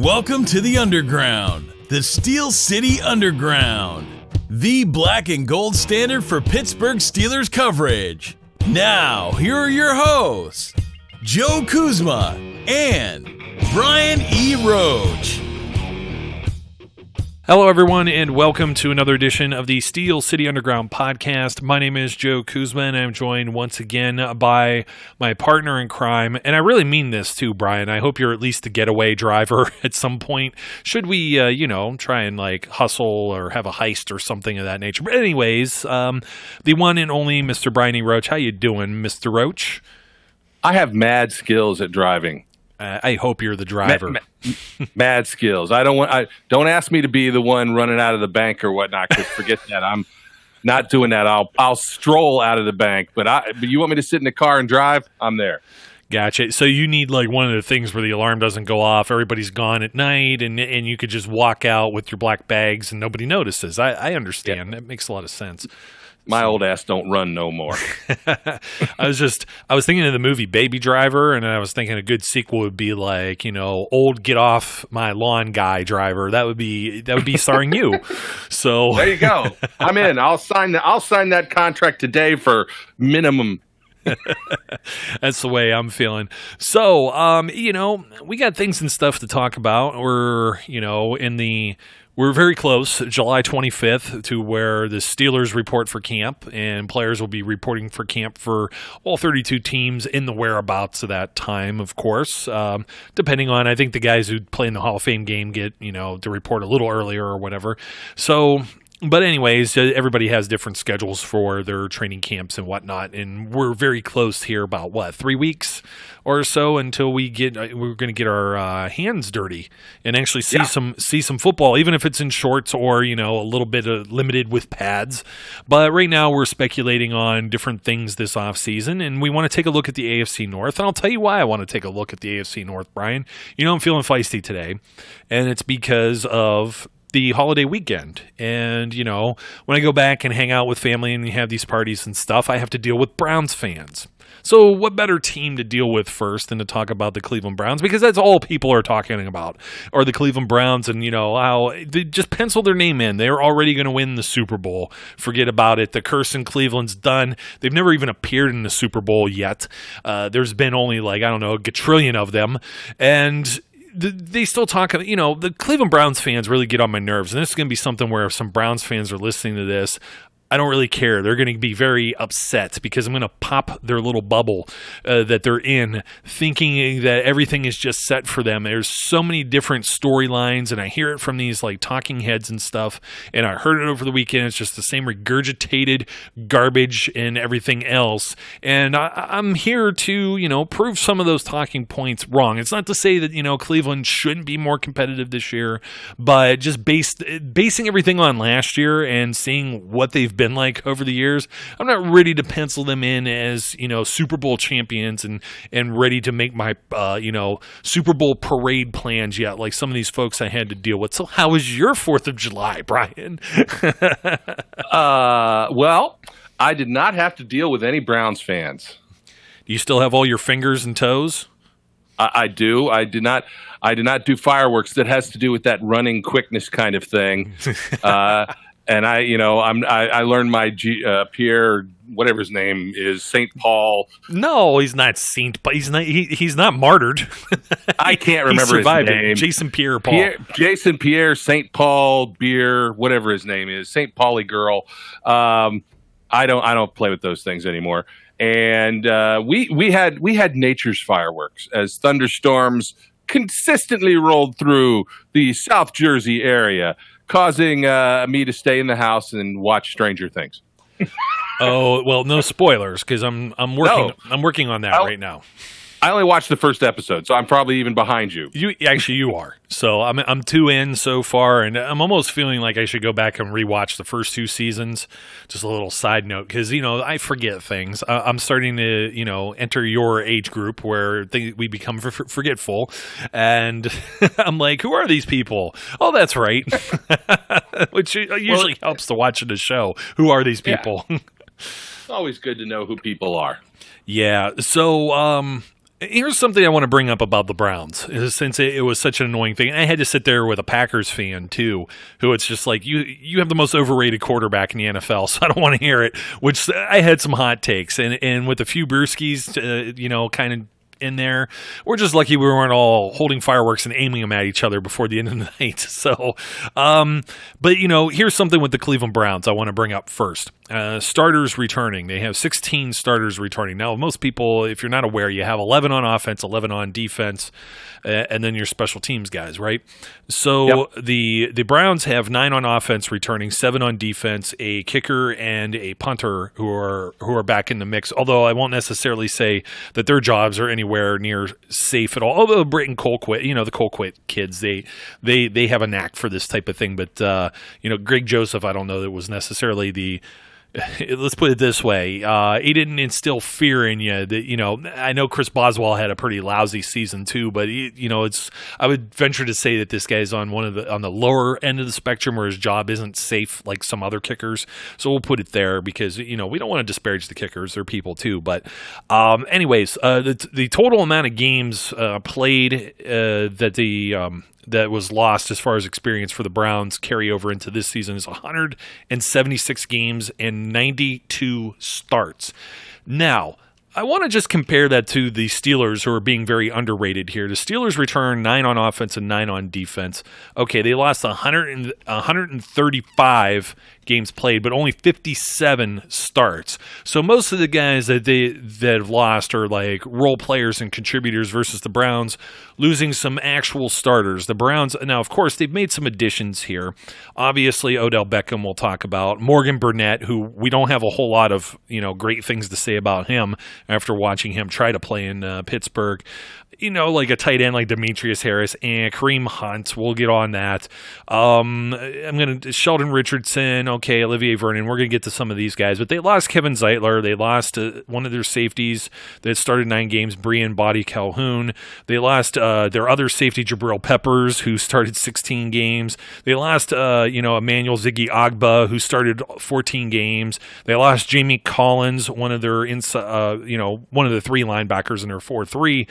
Welcome to the Underground, the Steel City Underground, the black and gold standard for Pittsburgh Steelers coverage. Now, here are your hosts, Joe Kuzma and Brian E. Roach. Hello, everyone, and welcome to another edition of the Steel City Underground podcast. My name is Joe Kuzma, and I'm joined once again by my partner in crime. And I really mean this too, Brian. I hope you're at least the getaway driver at some point. Should we, try and hustle or have a heist or something of that nature. But anyways, the one and only Mr. Brian E. Roach. How you doing, Mr. Roach? I have mad skills at driving. I hope you're the driver. Mad skills. Don't ask me to be the one running out of the bank or whatnot. Because forget that. I'm not doing that. I'll stroll out of the bank. But you want me to sit in the car and drive? I'm there. Gotcha. So you need one of the things where the alarm doesn't go off, everybody's gone at night, and you could just walk out with your black bags and nobody notices. I understand. That makes a lot of sense. My old ass don't run no more. I was thinking of the movie Baby Driver, and I was thinking a good sequel would be old get off my lawn guy driver. That would be starring you. So there you go. I'm in. I'll sign that contract today for minimum. That's the way I'm feeling. So, we got things and stuff to talk about. We're very close, July 25th, to where the Steelers report for camp, and players will be reporting for camp for all 32 teams in the whereabouts of that time, of course. Depending on, I think the guys who play in the Hall of Fame game get, to report a little earlier or whatever. So, but anyways, everybody has different schedules for their training camps and whatnot, and we're very close here, about 3 weeks or so until we're going to get our hands dirty and actually see some football, even if it's in shorts or a little bit limited with pads. But right now we're speculating on different things this off season, and we want to take a look at the AFC North. And I'll tell you why I want to take a look at the AFC North, Brian. I'm feeling feisty today, and it's because of the holiday weekend. And, when I go back and hang out with family and we have these parties and stuff, I have to deal with Browns fans. So what better team to deal with first than to talk about the Cleveland Browns? Because that's all people are talking about, are the Cleveland Browns, and how they just pencil their name in. They're already going to win the Super Bowl. Forget about it. The curse in Cleveland's done. They've never even appeared in the Super Bowl yet. There's been only a gajillion of them. And they still talk, the Cleveland Browns fans really get on my nerves. And this is going to be something where if some Browns fans are listening to this, I don't really care. They're going to be very upset because I'm going to pop their little bubble that they're in, thinking that everything is just set for them. There's so many different storylines, and I hear it from these talking heads and stuff, and I heard it over the weekend. It's just the same regurgitated garbage and everything else. And I'm here to, prove some of those talking points wrong. It's not to say that, Cleveland shouldn't be more competitive this year, but just basing everything on last year and seeing what they've been like over the years, I'm not ready to pencil them in as Super Bowl champions and ready to make my Super Bowl parade plans yet, like some of these folks I had to deal with. So how was your 4th of July, Brian? Well, I did not have to deal with any Browns fans. Do you still have all your fingers and toes? I do. I did not do fireworks. That has to do with that running quickness kind of thing. And I learned my Pierre, whatever his name is, St. Paul. No, he's not Saint, but he's not martyred. I can't remember his name. Jason Pierre Paul. Jason Pierre, St. Paul, beer, whatever his name is, St. Pauli girl. I don't play with those things anymore. And we had nature's fireworks as thunderstorms consistently rolled through the South Jersey area, causing me to stay in the house and watch Stranger Things. Oh, well, no spoilers, because I'm working on that right now. I only watched the first episode, so I'm probably even behind you. You are. So I'm 2 in so far, and I'm almost feeling like I should go back and rewatch the first 2 seasons. Just a little side note, because I forget things. I'm starting to enter your age group where we become forgetful, and I'm like, who are these people? Oh, that's right. Which usually helps to watch the show. Who are these people? Yeah. It's always good to know who people are. Yeah. So Here's something I want to bring up about the Browns, since it was such an annoying thing. I had to sit there with a Packers fan, too, who it's just like, you have the most overrated quarterback in the NFL, so I don't want to hear it, which I had some hot takes. And with a few brewskis, kind of in there, we're just lucky we weren't all holding fireworks and aiming them at each other before the end of the night. So, but here's something with the Cleveland Browns I want to bring up first. Starters returning. They have 16 starters returning. Now, most people, if you're not aware, you have 11 on offense, 11 on defense, and then your special teams guys, right? So Yep. the Browns have 9 on offense returning, 7 on defense, a kicker and a punter who are back in the mix. Although I won't necessarily say that their jobs are anywhere near safe at all. Although Britton Colquitt, the Colquitt kids, they have a knack for this type of thing. But Greg Joseph, I don't know that it was necessarily the. Let's put it this way. He didn't instill fear in you. That I know Chris Boswell had a pretty lousy season too, but I would venture to say that this guy's on on the lower end of the spectrum where his job isn't safe like some other kickers. So we'll put it there because we don't want to disparage the kickers. They're people too. But anyways, the total amount of games played that was lost as far as experience for the Browns carry over into this season is 176 games and 92 starts. Now, I want to just compare that to the Steelers, who are being very underrated here. The Steelers return 9 on offense and 9 on defense. Okay, they lost 135 games played, but only 57 starts. So most of the guys that have lost are like role players and contributors versus the Browns losing some actual starters. The Browns, now of course, they've made some additions here. Obviously, Odell Beckham we'll talk about. Morgan Burnett, who we don't have a whole lot of great things to say about him after watching him try to play in Pittsburgh. Like a tight end like Demetrius Harris and Kareem Hunt. We'll get on that. Sheldon Richardson, okay, Olivier Vernon. We're going to get to some of these guys. But they lost Kevin Zeitler. They lost one of their safeties that started 9 games, Brian Body Calhoun. They lost their other safety, Jabril Peppers, who started 16 games. They lost, Emmanuel Ziggy Agba, who started 14 games. They lost Jamie Collins, one of their one of the 3 linebackers in their 4-3.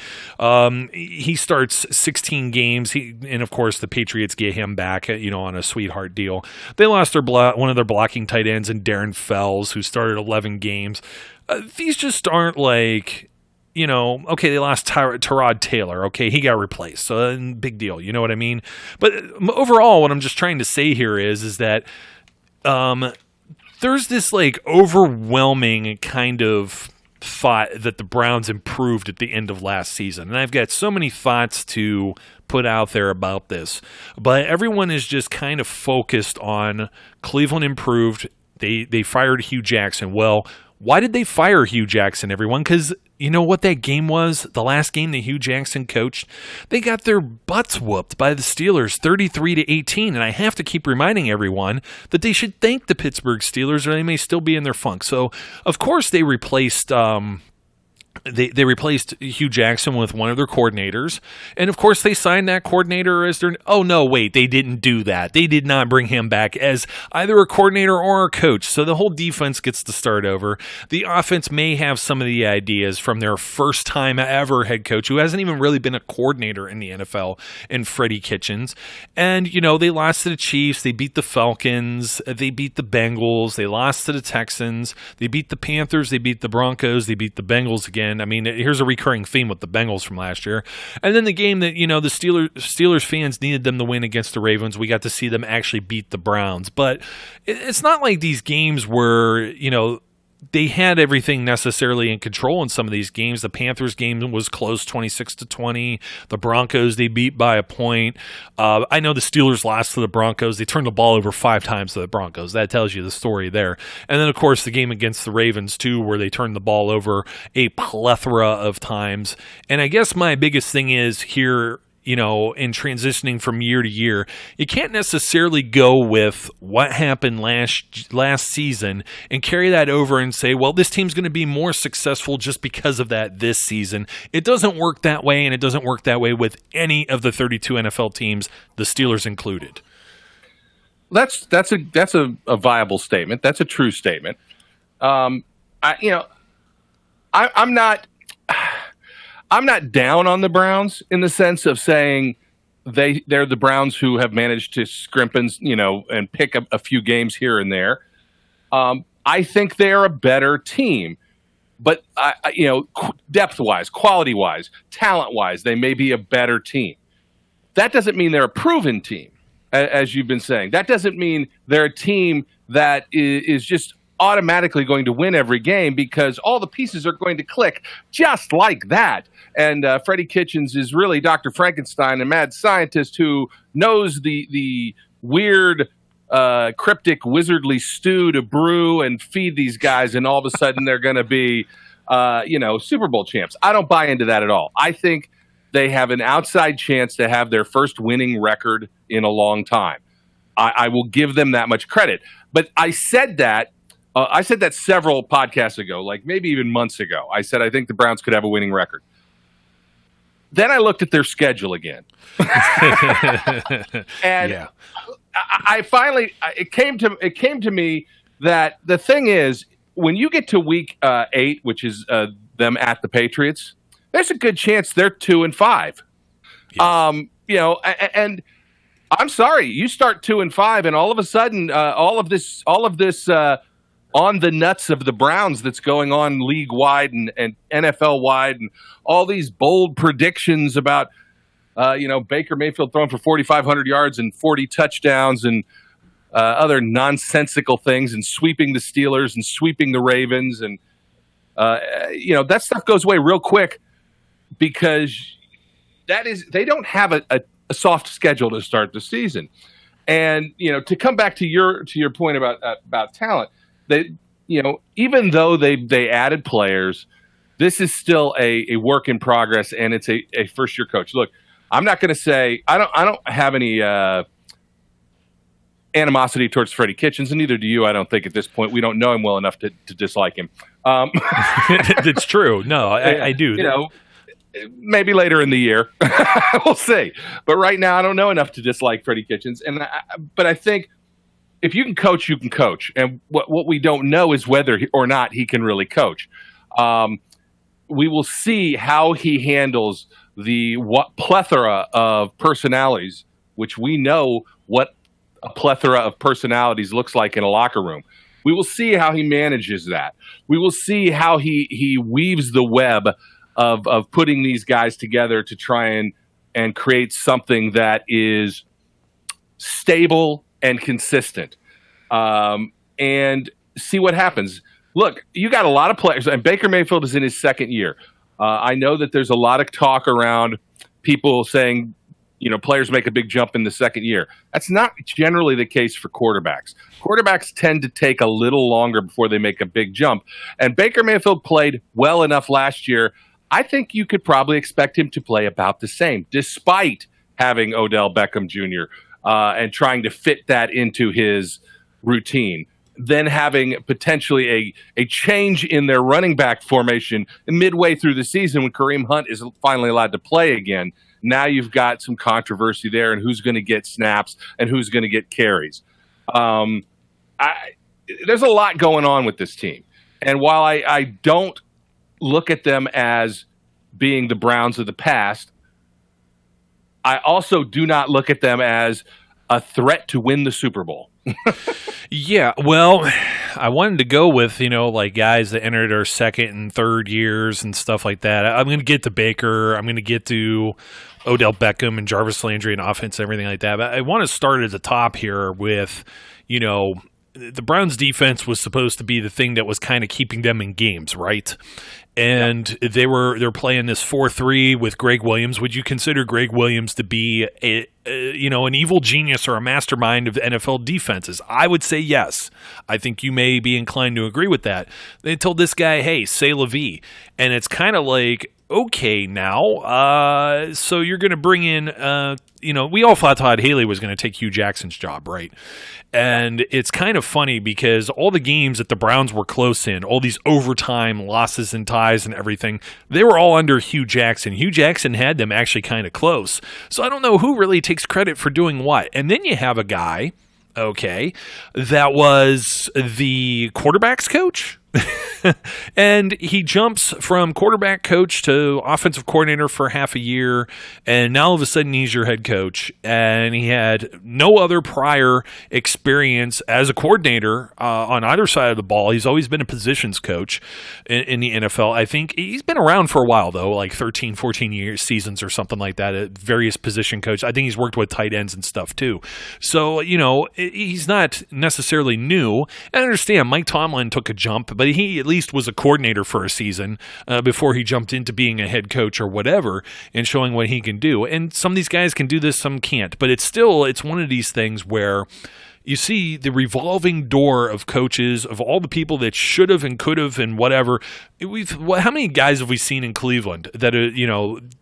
He starts 16 games. And of course, the Patriots get him back, on a sweetheart deal. They lost one of their blocking tight ends in Darren Fells, who started 11 games. These just aren't like, okay, they lost Tyrod Taylor. Okay, he got replaced. So big deal. You know what I mean? But overall, what I'm just trying to say here is that there's this like overwhelming kind of thought that the Browns improved at the end of last season. And I've got so many thoughts to put out there about this. But everyone is just kind of focused on Cleveland improved. They fired Hugh Jackson. Well, why did they fire Hugh Jackson, everyone? Because you know what that game was? The last game that Hugh Jackson coached? They got their butts whooped by the Steelers 33-18. And I have to keep reminding everyone that they should thank the Pittsburgh Steelers or they may still be in their funk. So, of course, they replaced They replaced Hugh Jackson with one of their coordinators. And, of course, they signed that coordinator as their... Oh, no, wait, they didn't do that. They did not bring him back as either a coordinator or a coach. So the whole defense gets to start over. The offense may have some of the ideas from their first-time ever head coach, who hasn't even really been a coordinator in the NFL, in Freddie Kitchens. And, they lost to the Chiefs. They beat the Falcons. They beat the Bengals. They lost to the Texans. They beat the Panthers. They beat the Broncos. They beat the Bengals again. I mean, here's a recurring theme with the Bengals from last year. And then the game that, the Steelers fans needed them to win against the Ravens, we got to see them actually beat the Browns. But it's not like these games were, they had everything necessarily in control in some of these games. The Panthers game was close 26-20. The Broncos, they beat by a point. I know the Steelers lost to the Broncos. They turned the ball over 5 times to the Broncos. That tells you the story there. And then, of course, the game against the Ravens, too, where they turned the ball over a plethora of times. And I guess my biggest thing is here, in transitioning from year to year, you can't necessarily go with what happened last season and carry that over and say, well, this team's going to be more successful just because of that this season. It doesn't work that way, and it doesn't work that way with any of the 32 NFL teams, the Steelers included. That's a viable statement. That's a true statement. I'm not. I'm not down on the Browns in the sense of saying they're the Browns who have managed to scrimp and pick up a few games here and there. I think they're a better team, but depth-wise, quality-wise, talent-wise, they may be a better team. That doesn't mean they're a proven team, as you've been saying. That doesn't mean they're a team that is just automatically going to win every game because all the pieces are going to click just like that. And Freddie Kitchens is really Dr. Frankenstein, a mad scientist who knows the weird, cryptic, wizardly stew to brew and feed these guys, and all of a sudden they're going to be, Super Bowl champs. I don't buy into that at all. I think they have an outside chance to have their first winning record in a long time. I will give them that much credit. But I said that several podcasts ago, like maybe even months ago. I said I think the Browns could have a winning record. Then I looked at their schedule again. And yeah. I finally it came to me that the thing is, when you get to week 8, which is them at the Patriots, there's a good chance they're 2-5. Yes. And I'm sorry, you start 2-5, and all of a sudden, all of this on the nuts of the Browns that's going on league wide and NFL wide, and all these bold predictions about Baker Mayfield throwing for 4,500 yards and 40 touchdowns and other nonsensical things, and sweeping the Steelers and sweeping the Ravens, and that stuff goes away real quick because they don't have a soft schedule to start the season. And to come back to your point about talent, they even though they added players, this is still a work in progress, and it's a first year coach. Look, I'm not going to say I don't have any animosity towards Freddie Kitchens, and neither do you. I don't think at this point. We don't know him well enough to dislike him. It's true. No, I do. Maybe later in the year, we'll see. But right now, I don't know enough to dislike Freddie Kitchens. But I think if you can coach, you can coach. And what we don't know is whether or not he can really coach. We will see how he handles the plethora of personalities, which we know what a plethora of personalities looks like in a locker room. We will see how he manages that. We will see how he weaves the web of putting these guys together to try and create something that is stable and consistent, and see what happens. Look, you got a lot of players, and Baker Mayfield is in his second year. I know that there's a lot of talk around people saying, players make a big jump in the second year. That's not generally the case for quarterbacks. Quarterbacks tend to take a little longer before they make a big jump. And Baker Mayfield played well enough last year. I think you could probably expect him to play about the same, despite having Odell Beckham Jr. And trying to fit that into his routine. Then having potentially a change in their running back formation midway through the season when Kareem Hunt is finally allowed to play again. Now you've got some controversy there, and who's going to get snaps and who's going to get carries. There's a lot going on with this team. And while I don't look at them as being the Browns of the past, I also do not look at them as a threat to win the Super Bowl. Yeah, well, I wanted to go with, like guys that entered their second and third years and stuff like that. I'm going to get to Baker. I'm going to get to Odell Beckham and Jarvis Landry and offense and everything like that. But I want to start at the top here with, the Browns defense was supposed to be the thing that was kind of keeping them in games, right? And they're playing this 4-3 with Greg Williams. Would you consider Greg Williams to be an evil genius or a mastermind of NFL defenses? I would say yes. I think you may be inclined to agree with that. They told this guy, hey, say la vie. And it's kind of like, okay, now, so you're going to bring in, we all thought Todd Haley was going to take Hugh Jackson's job, right? And it's kind of funny because all the games that the Browns were close in, all these overtime losses and ties and everything, they were all under Hugh Jackson. Hugh Jackson had them actually kind of close. So I don't know who really takes credit for doing what. And then you have a guy, that was the quarterback's coach. And he jumps from quarterback coach to offensive coordinator for half a year, and now all of a sudden he's your head coach. And he had no other prior experience as a coordinator on either side of the ball. He's always been a positions coach in the NFL. I think he's been around for a while, though, like 13, 14 seasons or something like that at various position coaches. I think he's worked with tight ends and stuff, too. So, he's not necessarily new. I understand Mike Tomlin took a jump, but he at least was a coordinator for a season before he jumped into being a head coach or whatever and showing what he can do. And some of these guys can do this, some can't. But it's one of these things where you see the revolving door of coaches, of all the people that should have and could have and whatever. How many guys have we seen in Cleveland that are,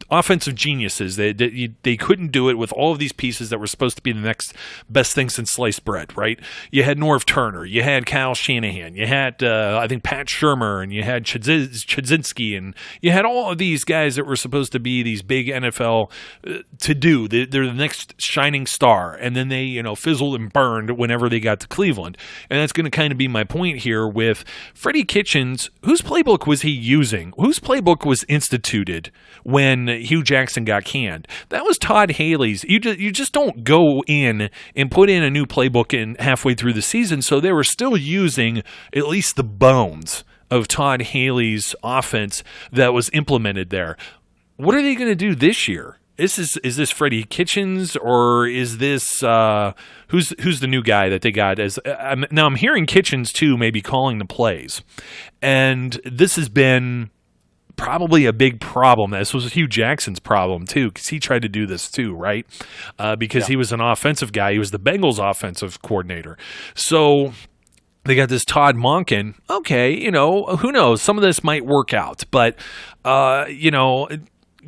offensive geniuses? They couldn't do it with all of these pieces that were supposed to be the next best thing since sliced bread, right? You had Norv Turner, you had Kyle Shanahan, you had, I think, Pat Shurmur, and you had Chudzinski, and you had all of these guys that were supposed to be these big NFL to do. They're the next shining star, and then they, fizzled and burned whenever they got to Cleveland. And that's going to kind of be my point here with Freddie Kitchens. Whose playbook was he using? Whose playbook was instituted when Hugh Jackson got canned? That was Todd Haley's. You just don't go in and put in a new playbook in halfway through the season. So they were still using at least the bones of Todd Haley's offense that was implemented there. What are they going to do this year? Is this Freddie Kitchens, or is this who's the new guy that they got? Now I'm hearing Kitchens too, maybe calling the plays, and this has been probably a big problem. This was Hugh Jackson's problem too, because he tried to do this too, right? Because he was an offensive guy. He was the Bengals offensive coordinator, so. They got this Todd Monken. Okay, who knows? Some of this might work out, but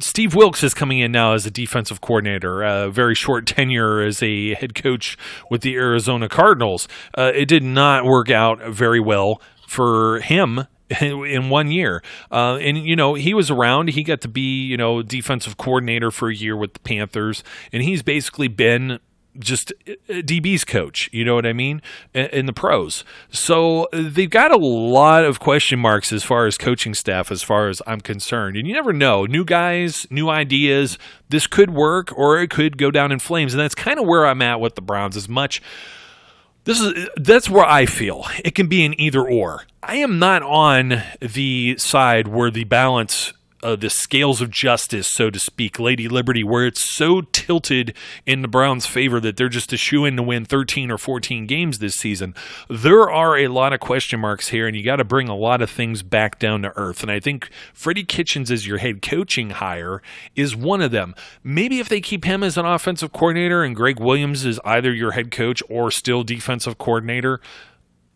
Steve Wilkes is coming in now as a defensive coordinator, a very short tenure as a head coach with the Arizona Cardinals. It did not work out very well for him in 1 year. And he was around. He got to be, defensive coordinator for a year with the Panthers, and he's basically been just DB's coach, you know what I mean, in the pros. So they've got a lot of question marks as far as coaching staff, as far as I'm concerned. And you never know. New guys, new ideas. This could work, or it could go down in flames. And that's kind of where I'm at with the Browns. That's where I feel it can be an either or. I am not on the side where the balance, the scales of justice, so to speak, Lady Liberty, where it's so tilted in the Browns' favor that they're just a shoo-in to win 13 or 14 games this season. There are a lot of question marks here, and you got to bring a lot of things back down to earth. And I think Freddie Kitchens as your head coaching hire is one of them. Maybe if they keep him as an offensive coordinator and Greg Williams is either your head coach or still defensive coordinator,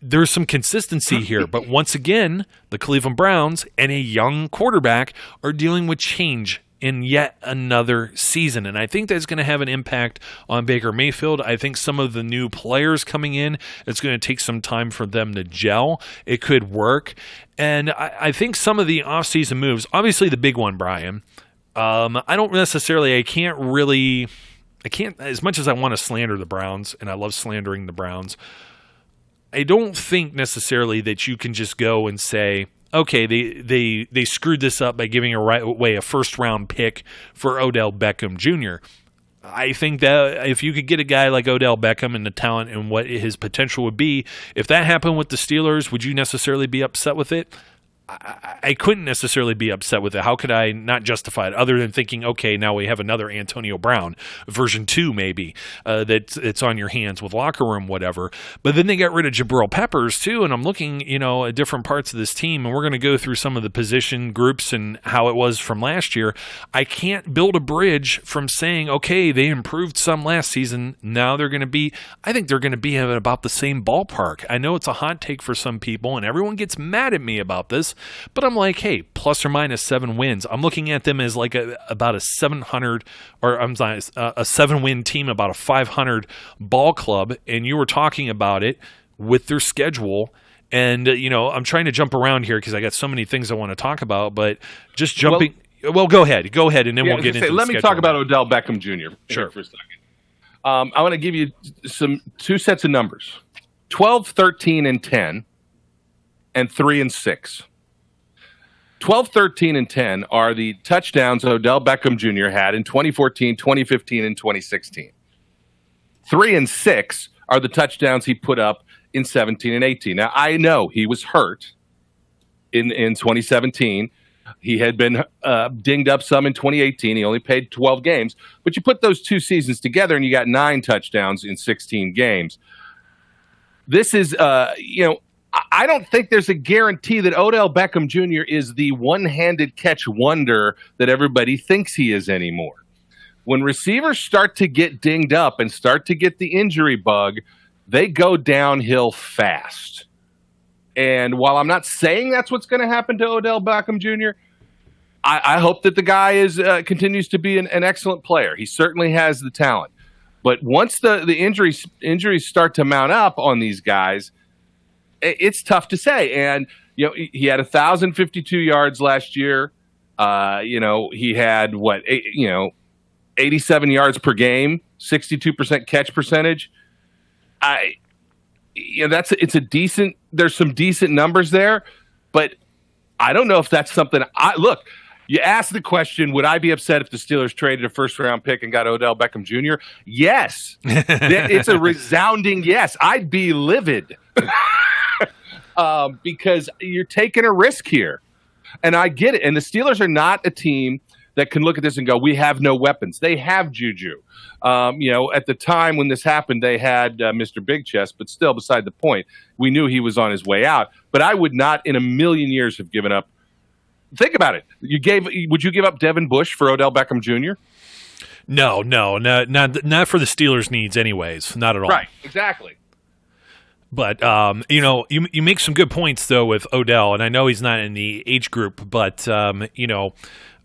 there's some consistency here, but once again, the Cleveland Browns and a young quarterback are dealing with change in yet another season, and I think that's going to have an impact on Baker Mayfield. I think some of the new players coming in, it's going to take some time for them to gel. It could work, and I think some of the offseason moves, obviously the big one, Brian, I can't, as much as I want to slander the Browns, and I love slandering the Browns, I don't think necessarily that you can just go and say, okay, they screwed this up by giving away a first-round pick for Odell Beckham Jr. I think that if you could get a guy like Odell Beckham and the talent and what his potential would be, if that happened with the Steelers, would you necessarily be upset with it? I couldn't necessarily be upset with it. How could I not justify it other than thinking, okay, now we have another Antonio Brown, version 2 maybe, that's on your hands with locker room, whatever. But then they got rid of Jabril Peppers too, and I'm looking, at different parts of this team, and we're going to go through some of the position groups and how it was from last year. I can't build a bridge from saying, okay, they improved some last season. Now I think they're going to be in about the same ballpark. I know it's a hot take for some people, and everyone gets mad at me about this. But I'm like, hey, plus or minus 7 wins. I'm looking at them as like about a 700, or I'm sorry, a 7-win team, about a 500 ball club. And you were talking about it with their schedule. And, I'm trying to jump around here because I got so many things I want to talk about. But just jumping. Well, go ahead, and then we'll get into. Let me talk about Odell Beckham Jr. Sure. For a second. I want to give you two sets of numbers: 12, 13, and 10. and 3 and 6. 12, 13, and 10 are the touchdowns Odell Beckham Jr. had in 2014, 2015, and 2016. 3 and 6 are the touchdowns he put up in 17 and 18. Now, I know he was hurt in 2017. He had been dinged up some in 2018. He only played 12 games. But you put those two seasons together, and you got 9 touchdowns in 16 games. This is, I don't think there's a guarantee that Odell Beckham Jr. is the one-handed catch wonder that everybody thinks he is anymore. When receivers start to get dinged up and start to get the injury bug, they go downhill fast. And while I'm not saying that's what's going to happen to Odell Beckham Jr., I hope that the guy continues to be an excellent player. He certainly has the talent. But once the injuries start to mount up on these guys, it's tough to say. And he had 1,052 yards last year. He had 87 yards per game, 62% catch percentage. It's a decent. There's some decent numbers there, but I don't know if that's something. Look, you asked the question: would I be upset if the Steelers traded a first-round pick and got Odell Beckham Jr.? Yes, it's a resounding yes. I'd be livid because you're taking a risk here, and I get it. And the Steelers are not a team that can look at this and go, we have no weapons. They have Juju. At the time when this happened, they had Mr. Big Chest, but still beside the point. We knew he was on his way out. But I would not in a million years have given up. Think about it. Would you give up Devin Bush for Odell Beckham Jr.? No, not for the Steelers' needs anyways. Not at all. Right, exactly. But, you make some good points, though, with Odell, and I know he's not in the age group, but,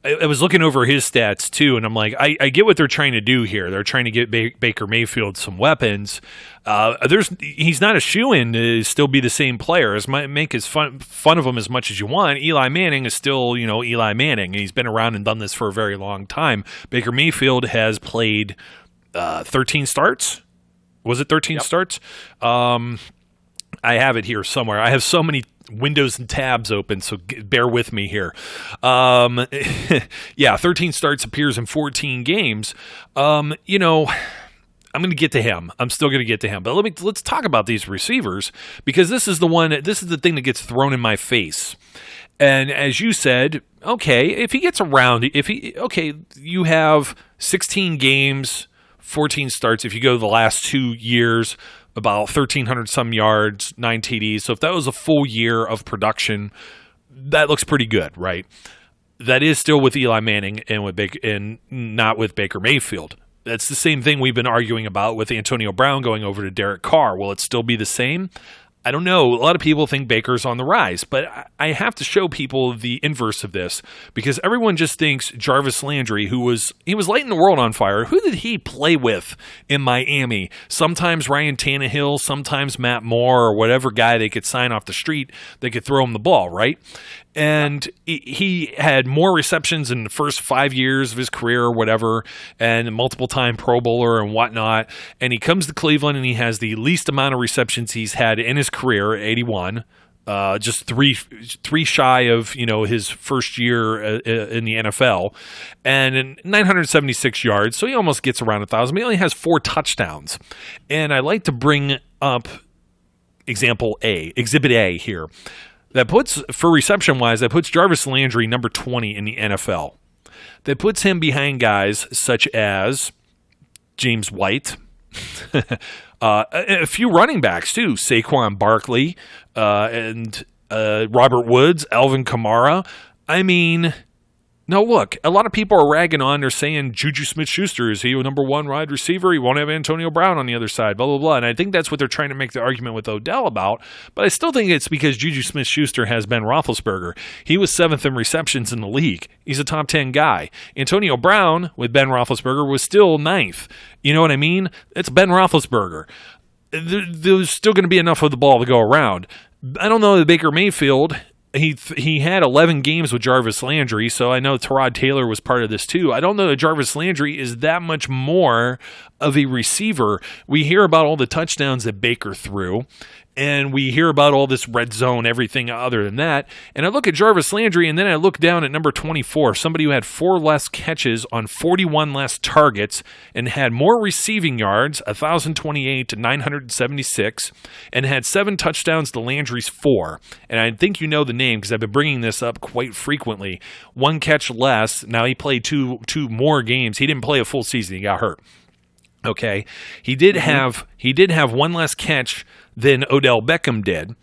I was looking over his stats, too, and I'm like, I get what they're trying to do here. They're trying to get Baker Mayfield some weapons. He's not a shoo-in to still be the same player. Make fun of him as much as you want. Eli Manning is still, Eli Manning, and he's been around and done this for a very long time. Baker Mayfield has played 13 starts. Was it 13 starts? I have it here somewhere. I have so many windows and tabs open, so bear with me here. 13 starts, appears in 14 games. I'm going to get to him. I'm still going to get to him. But let's talk about these receivers, because this is the thing that gets thrown in my face. And as you said, okay, if he gets around, you have 16 games, 14 starts. If you go the last 2 years, about 1,300 some yards, 9 TDs. So if that was a full year of production, that looks pretty good, right? That is still with Eli Manning and not with Baker Mayfield. That's the same thing we've been arguing about with Antonio Brown going over to Derek Carr. Will it still be the same? I don't know. A lot of people think Baker's on the rise, but I have to show people the inverse of this, because everyone just thinks Jarvis Landry, he was lighting the world on fire. Who did he play with in Miami? Sometimes Ryan Tannehill, sometimes Matt Moore, or whatever guy they could sign off the street, they could throw him the ball, right? And he had more receptions in the first 5 years of his career or whatever, and a multiple-time Pro Bowler and whatnot. And he comes to Cleveland, and he has the least amount of receptions he's had in his career, 81. Just three shy of his first year in the NFL, and 976 yards. So he almost gets around 1,000. But he only has 4 touchdowns. And I like to bring up Exhibit A here. That puts, for reception-wise, that puts Jarvis Landry number 20 in the NFL. That puts him behind guys such as James White, a few running backs too, Saquon Barkley, and Robert Woods, Alvin Kamara. I mean, no, look, a lot of people are ragging on. They're saying Juju Smith-Schuster, is he a number 1 wide receiver? He won't have Antonio Brown on the other side, blah, blah, blah. And I think that's what they're trying to make the argument with Odell about. But I still think it's because Juju Smith-Schuster has Ben Roethlisberger. He was 7th in receptions in the league. He's a top 10 guy. Antonio Brown, with Ben Roethlisberger, was still 9th. You know what I mean? It's Ben Roethlisberger. There's still going to be enough of the ball to go around. I don't know that Baker Mayfield... He had 11 games with Jarvis Landry, so I know Tyrod Taylor was part of this too. I don't know that Jarvis Landry is that much more of a receiver, we hear about all the touchdowns that Baker threw, and we hear about all this red zone, everything other than that. And I look at Jarvis Landry, and then I look down at number 24, somebody who had 4 less catches on 41 less targets and had more receiving yards, 1,028 to 976, and had 7 touchdowns to Landry's 4. And I think you know the name because I've been bringing this up quite frequently. 1 catch less. Now he played two more games. He didn't play a full season. He got hurt. Okay, he did have 1 less catch than Odell Beckham did.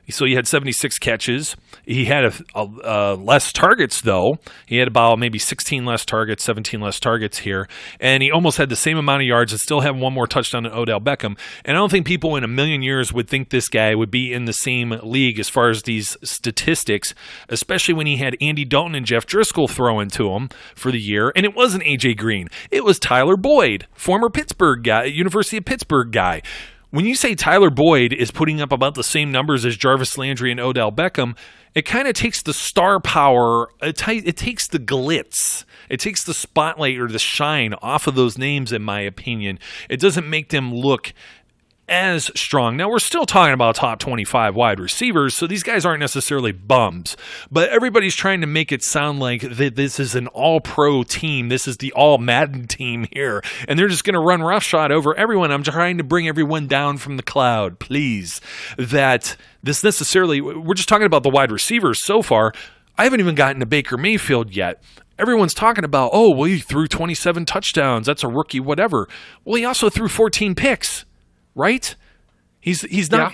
So he had 76 catches. He had less targets, though. He had about maybe 16 less targets, 17 less targets here. And he almost had the same amount of yards and still had 1 more touchdown than Odell Beckham. And I don't think people in a million years would think this guy would be in the same league as far as these statistics, especially when he had Andy Dalton and Jeff Driscoll throwing to him for the year. And it wasn't A.J. Green. It was Tyler Boyd, former Pittsburgh guy, University of Pittsburgh guy. When you say Tyler Boyd is putting up about the same numbers as Jarvis Landry and Odell Beckham, it kind of takes the star power, it takes the glitz, it takes the spotlight or the shine off of those names, in my opinion. It doesn't make them look as strong. Now, we're still talking about top 25 wide receivers, so these guys aren't necessarily bums, but everybody's trying to make it sound like this is an all-pro team. This is the all-Madden team here, and they're just going to run roughshod over everyone. I'm trying to bring everyone down from the cloud, please. That this necessarily, we're just talking about the wide receivers so far. I haven't even gotten to Baker Mayfield yet. Everyone's talking about, oh, well, he threw 27 touchdowns. That's a rookie, whatever. Well, he also threw 14 picks. Right? He's not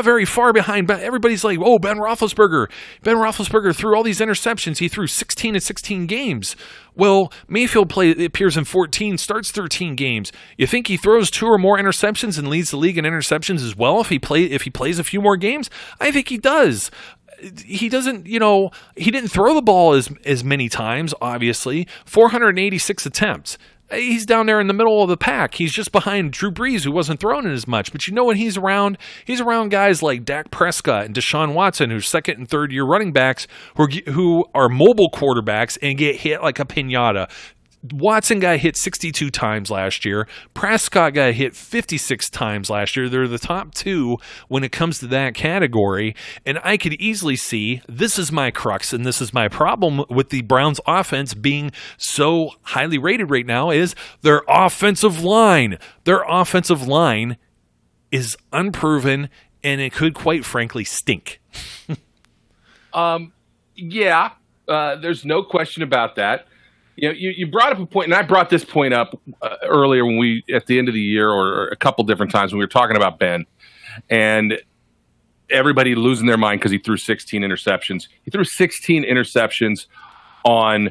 very far behind. But everybody's like, oh, Ben Roethlisberger threw all these interceptions. He threw 16 in 16 games. Well, Mayfield appears in 14, starts 13 games. You think he throws 2 or more interceptions and leads the league in interceptions as well if he plays a few more games? I think he does. He doesn't, he didn't throw the ball as many times, obviously. 486 attempts. He's down there in the middle of the pack. He's just behind Drew Brees, who wasn't throwing it as much. But when he's around guys like Dak Prescott and Deshaun Watson, who's 2nd and 3rd year running backs, who are mobile quarterbacks and get hit like a piñata. Watson got hit 62 times last year. Prescott got hit 56 times last year. They're the top 2 when it comes to that category. And I could easily see, this is my crux and this is my problem with the Browns offense being so highly rated right now, is their offensive line. Their offensive line is unproven and it could quite frankly stink. There's no question about that. You brought up a point, and I brought this point up earlier when at the end of the year, or a couple different times when we were talking about Ben, and everybody losing their mind because he threw 16 interceptions. He threw 16 interceptions on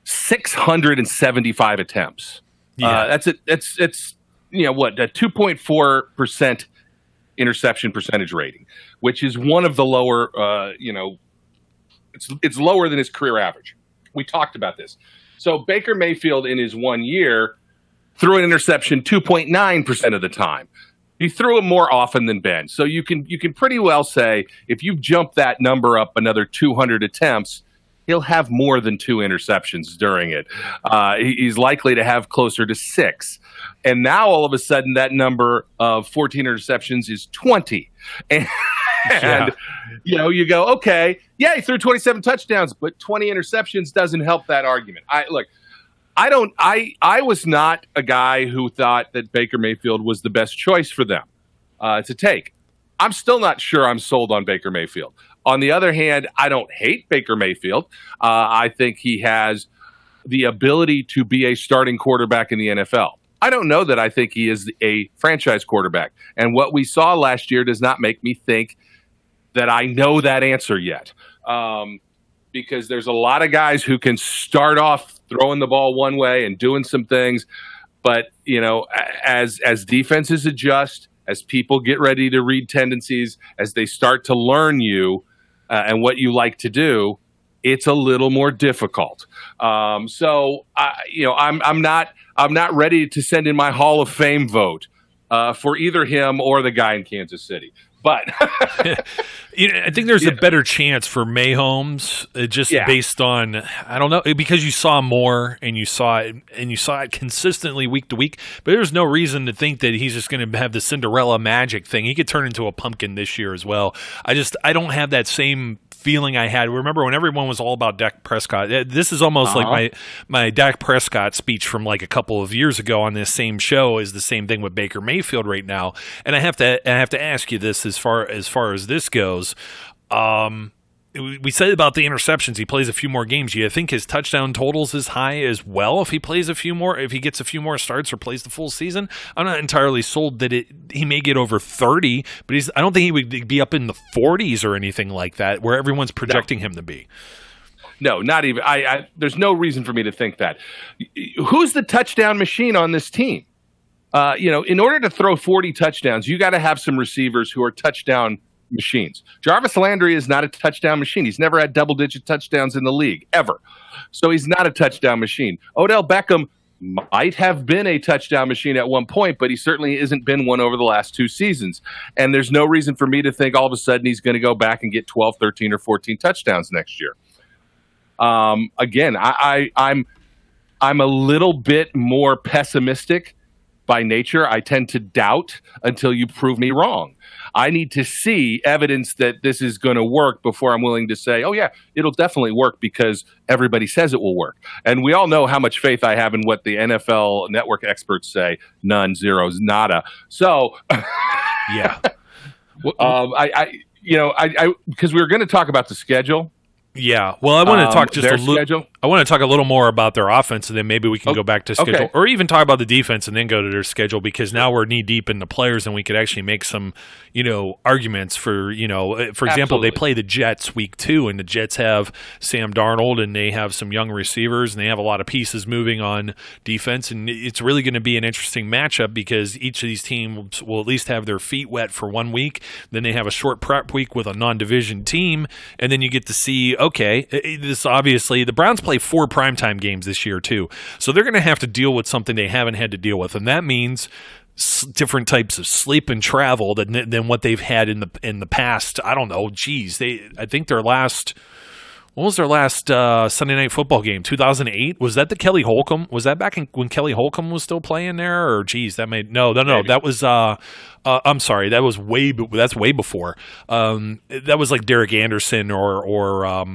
675 attempts. Yeah. That's a 2.4% interception percentage rating, which is one of the lower. It's lower than his career average. We talked about this. So Baker Mayfield in his 1 year threw an interception 2.9% of the time. He threw it more often than Ben. So you can pretty well say if you jump that number up another 200 attempts, he'll have more than 2 interceptions during it. He's likely to have closer to 6. And now all of a sudden that number of 14 interceptions is 20. And you go, okay, yeah, he threw 27 touchdowns, but 20 interceptions doesn't help that argument. I was not a guy who thought that Baker Mayfield was the best choice for them to take. I'm still not sure I'm sold on Baker Mayfield. On the other hand, I don't hate Baker Mayfield. I think he has the ability to be a starting quarterback in the NFL. I don't know that I think he is a franchise quarterback. And what we saw last year does not make me think that I know that answer yet. Because there's a lot of guys who can start off throwing the ball one way and doing some things. But, as defenses adjust, as people get ready to read tendencies, as they start to learn you and what you like to do, it's a little more difficult. I'm not ready to send in my Hall of Fame vote for either him or the guy in Kansas City. But I think there's a better chance for Mahomes, just based on, I don't know, because you saw more and you saw it consistently week to week. But there's no reason to think that he's just going to have the Cinderella magic thing. He could turn into a pumpkin this year as well. I don't have that same feeling I had. Remember when everyone was all about Dak Prescott? This is almost like my Dak Prescott speech from like a couple of years ago on this same show is the same thing with Baker Mayfield right now. And I have to ask you this as far as this goes. We said about the interceptions. He plays a few more games. Do you think his touchdown totals is high as well if he plays a few more, if he gets a few more starts or plays the full season? I'm not entirely sold that he may get over 30, but I don't think he would be up in the 40s or anything like that, where everyone's projecting him to be. No, not even. There's no reason for me to think that. Who's the touchdown machine on this team? In order to throw 40 touchdowns, you got to have some receivers who are touchdown machines. Jarvis Landry is not a touchdown machine. He's never had double-digit touchdowns in the league, ever. So he's not a touchdown machine. Odell Beckham might have been a touchdown machine at one point, but he certainly isn't been one over the last 2 seasons. And there's no reason for me to think all of a sudden he's going to go back and get 12, 13, or 14 touchdowns next year. Again, I'm a little bit more pessimistic by nature. I tend to doubt until you prove me wrong. I need to see evidence that this is going to work before I'm willing to say, oh, yeah, it'll definitely work because everybody says it will work. And we all know how much faith I have in what the NFL network experts say. None, zeros, nada. So, yeah. Because we were going to talk about the schedule. Yeah, well, I want to talk just schedule. I want to talk a little more about their offense, and then maybe we can go back to schedule, or even talk about the defense and then go to their schedule, because now we're knee deep in the players, and we could actually make some, arguments for, for example, they play the Jets week 2, and the Jets have Sam Darnold, and they have some young receivers, and they have a lot of pieces moving on defense, and it's really going to be an interesting matchup because each of these teams will at least have their feet wet for 1 week, then they have a short prep week with a non-division team, and then you get to see, okay, this obviously, the Browns play 4 primetime games this year too. So they're going to have to deal with something they haven't had to deal with. And that means different types of sleep and travel than what they've had in the past. I don't know. Geez, I think their last... What was their last Sunday Night Football game? 2008? Was that the Kelly Holcomb? Was that back when Kelly Holcomb was still playing there? Or geez, that may no. That was I'm sorry, that's way before. That was like Derek Anderson or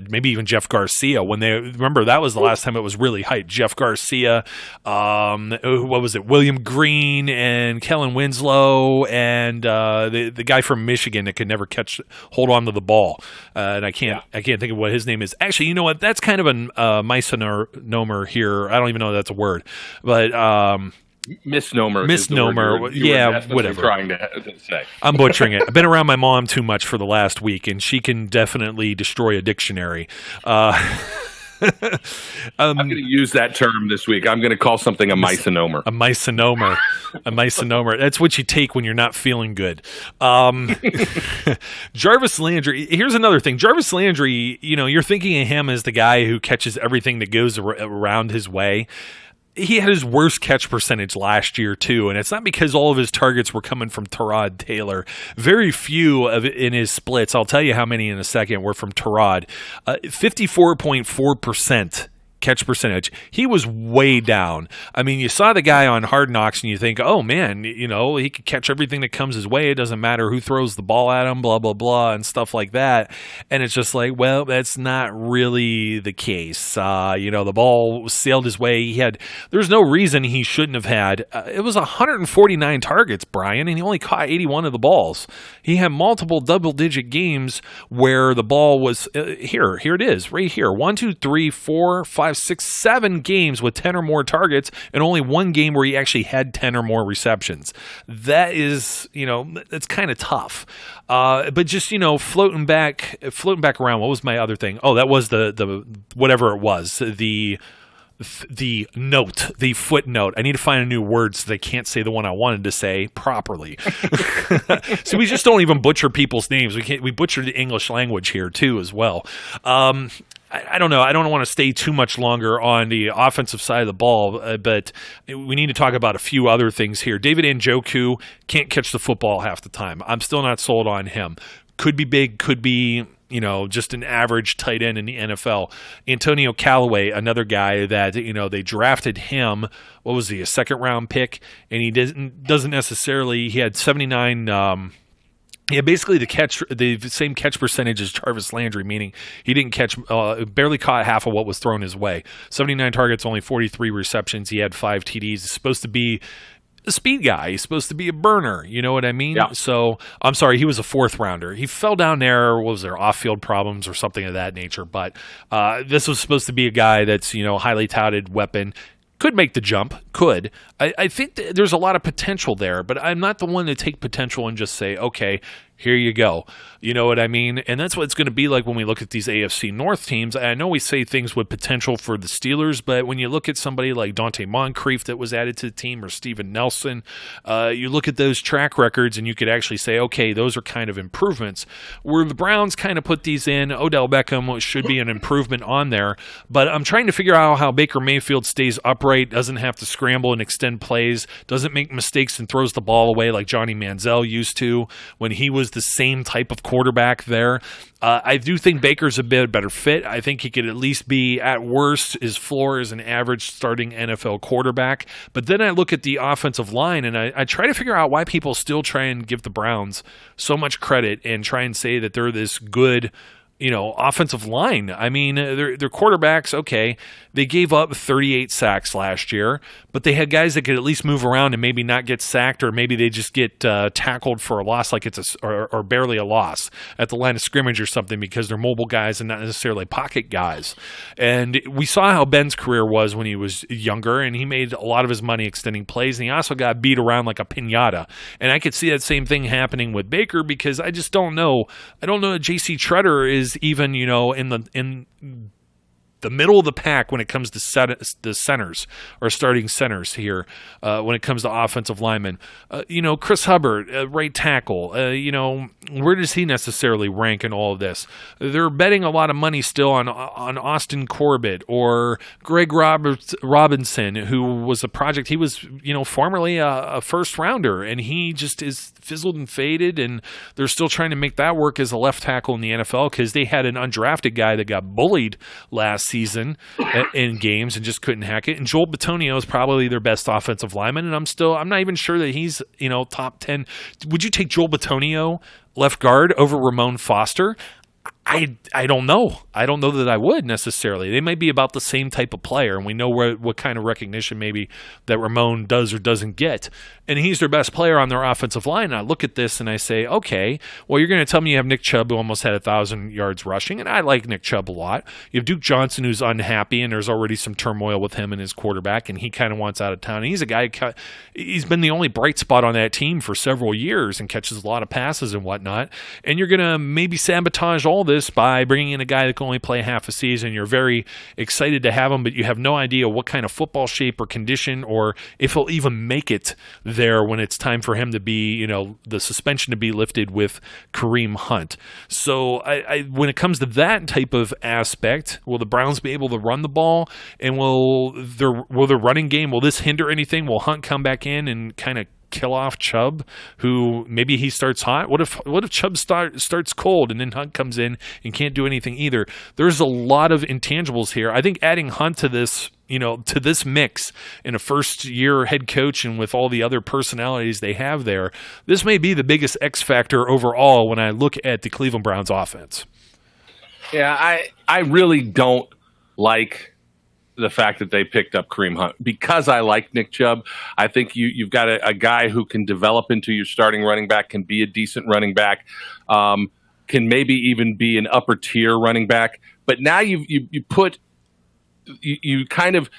maybe even Jeff Garcia. When that was the last time it was really hyped. Jeff Garcia, what was it? William Green and Kellen Winslow and the guy from Michigan that could never hold on to the ball. And I can't think of what his name is. Actually, you know what? That's kind of a misnomer here. I don't even know if that's a word, but misnomer. Yeah, whatever. Trying to say. I'm butchering it. I've been around my mom too much for the last week, and she can definitely destroy a dictionary. I'm going to use that term this week. I'm going to call something a misnomer. A misnomer. A misnomer. That's what you take when you're not feeling good. Jarvis Landry. Here's another thing. Jarvis Landry, you're thinking of him as the guy who catches everything that goes around his way. He had his worst catch percentage last year, too, and it's not because all of his targets were coming from Tyrod Taylor. Very few in his splits, I'll tell you how many in a second, were from Tyrod. 54.4% catch percentage. He was way down. I mean, you saw the guy on Hard Knocks and you think, oh man, he could catch everything that comes his way. It doesn't matter who throws the ball at him, blah, blah, blah, and stuff like that. And it's just like, well, that's not really the case. The ball sailed his way. There's no reason he shouldn't have had. It was 149 targets, Brian, and he only caught 81 of the balls. He had multiple double-digit games where the ball was, here it is, right here. 1, 2, 3, 4, 5, 6, 7 games with 10 or more targets, and only 1 game where he actually had 10 or more receptions. That is, it's kind of tough. But just, floating back around, what was my other thing? Oh, that was the whatever it was, the the footnote. I need to find a new word so they can't say the one I wanted to say properly. So we just don't even butcher people's names. We butcher the English language here too as well. I don't know. I don't want to stay too much longer on the offensive side of the ball, but we need to talk about a few other things here. David Njoku can't catch the football half the time. I'm still not sold on him. Could be big, could be, just an average tight end in the NFL. Antonio Callaway, another guy that, they drafted him. What was he, a second-round pick? And he doesn't necessarily – he had 79 he had basically the same catch percentage as Jarvis Landry, meaning he didn't catch, barely caught half of what was thrown his way. 79 targets, only 43 receptions. He had 5 TDs. He's supposed to be a speed guy. He's supposed to be a burner. You know what I mean? Yeah. So, I'm sorry, he was a 4th rounder. He fell down there. What was there, off-field problems or something of that nature? But this was supposed to be a guy that's, highly touted weapon. Could make the jump, could. I think there's a lot of potential there, but I'm not the one to take potential and just say, okay, here you go. You know what I mean? And that's what it's going to be like when we look at these AFC North teams. I know we say things with potential for the Steelers, but when you look at somebody like Dante Moncrief that was added to the team or Steven Nelson, you look at those track records and you could actually say, okay, those are kind of improvements. Where the Browns kind of put these in, Odell Beckham should be an improvement on there, but I'm trying to figure out how Baker Mayfield stays upright, doesn't have to scramble and extend plays, doesn't make mistakes and throws the ball away like Johnny Manziel used to when he was the same type of quarterback there. I do think Baker's a bit better fit. I think he could at least be, at worst, his floor is an average starting NFL quarterback. But then I look at the offensive line and I try to figure out why people still try and give the Browns so much credit and try and say that they're this good offensive line. I mean, their quarterbacks, okay, they gave up 38 sacks last year, but they had guys that could at least move around and maybe not get sacked, or maybe they just get tackled for a loss, like it's or barely a loss at the line of scrimmage or something, because they're mobile guys and not necessarily pocket guys. And we saw how Ben's career was when he was younger, and he made a lot of his money extending plays, and he also got beat around like a piñata. And I could see that same thing happening with Baker, because I just don't know. I don't know that J.C. Treader is even, in the middle of the pack when it comes to the centers or starting centers here, when it comes to offensive linemen. Chris Hubbard, right tackle, where does he necessarily rank in all of this? They're betting a lot of money still on Austin Corbett or Greg Robinson, who was a project. He was, formerly a first rounder, and he just is fizzled and faded, and they're still trying to make that work as a left tackle in the NFL, because they had an undrafted guy that got bullied last season in games and just couldn't hack it. And Joel Bitonio is probably their best offensive lineman, and I'm not even sure that he's, top 10. Would you take Joel Bitonio left guard over Ramon Foster? I don't know. I don't know that I would necessarily. They might be about the same type of player, and we know what kind of recognition maybe that Ramon does or doesn't get. And he's their best player on their offensive line. And I look at this and I say, okay, well, you're going to tell me you have Nick Chubb, who almost had 1,000 yards rushing, and I like Nick Chubb a lot. You have Duke Johnson, who's unhappy, and there's already some turmoil with him and his quarterback, and he kind of wants out of town. And he's a guy, he's been the only bright spot on that team for several years and catches a lot of passes and whatnot. And you're going to maybe sabotage all this by bringing in a guy that can only play half a season. You're very excited to have him, but you have no idea what kind of football shape or condition, or if he'll even make it there when it's time for him to be, the suspension to be lifted with Kareem Hunt. So I when it comes to that type of aspect, will the Browns be able to run the ball, and will their running game, will this hinder anything? Will Hunt come back in and kind of kill off Chubb, who maybe he starts hot? What if Chubb starts cold and then Hunt comes in and can't do anything either? There's a lot of intangibles here. I think adding Hunt to this, to this mix in a first-year head coach and with all the other personalities they have there, this may be the biggest X factor overall when I look at the Cleveland Browns offense. Yeah, I really don't like the fact that they picked up Kareem Hunt, because I like Nick Chubb. I think you've got a guy who can develop into your starting running back, can be a decent running back, can maybe even be an upper tier running back. But now you kind of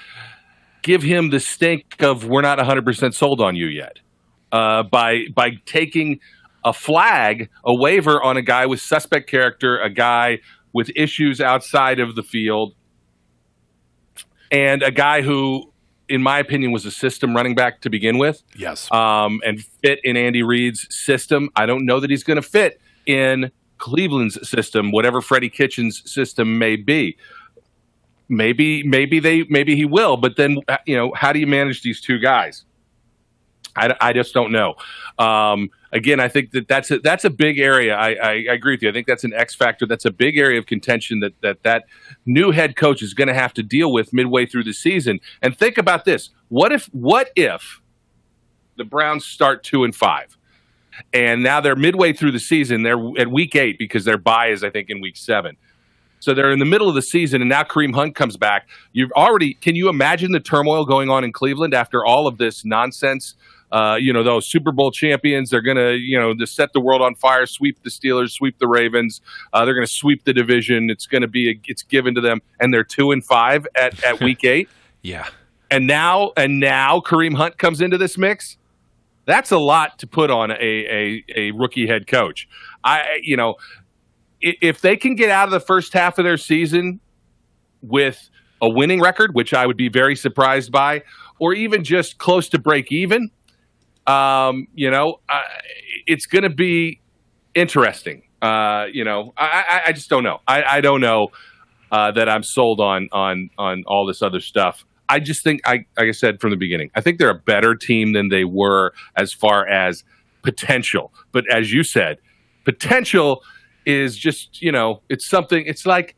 give him the stink of, we're not 100% sold on you yet, by taking a flag, a waiver on a guy with suspect character, a guy with issues outside of the field. and a guy who, in my opinion, was a system running back to begin with. Yes. And fit in Andy Reid's system. I don't know that he's going to fit in Cleveland's system, whatever Freddie Kitchens' system may be. Maybe he will, but then, how do you manage these two guys? I just don't know. Again, I think that's a big area. I agree with you. I think that's an X factor. That's a big area of contention that new head coach is going to have to deal with midway through the season. And think about this: what if the Browns start 2-5, and now they're midway through the season? They're at week 8 because their bye is, I think, in week 7. So they're in the middle of the season, and now Kareem Hunt comes back. Can you imagine the turmoil going on in Cleveland after all of this nonsense? Those Super Bowl champions, they're going to set the world on fire, sweep the Steelers, sweep the Ravens. They're going to sweep the division. It's going to be it's given to them, and they're 2-5 at week 8. Yeah. And now Kareem Hunt comes into this mix. That's a lot to put on a rookie head coach. If they can get out of the first half of their season with a winning record, which I would be very surprised by, or even just close to break even, it's going to be interesting. I just don't know. I don't know that I'm sold on all this other stuff. I just think, like I said from the beginning, I think they're a better team than they were as far as potential. But as you said, potential is just, it's something. It's like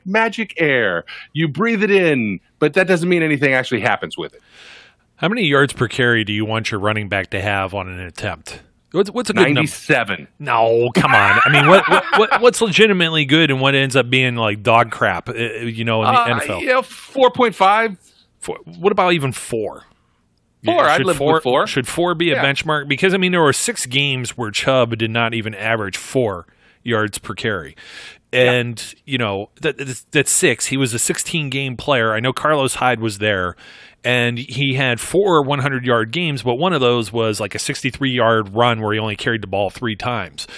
magic air. You breathe it in, but that doesn't mean anything actually happens with it. How many yards per carry do you want your running back to have on an attempt? What's a good 97 number? No, come on. I mean, what's legitimately good and what ends up being like dog crap, in the NFL? 4.5. What about even 4? 4, I'd live with 4. Should 4 be a benchmark? Because, there were 6 games where Chubb did not even average 4 yards per carry. And, that's 6. He was a 16-game player. I know Carlos Hyde was there, and he had 4 100-yard games, but one of those was like a 63-yard run where he only carried the ball 3 times.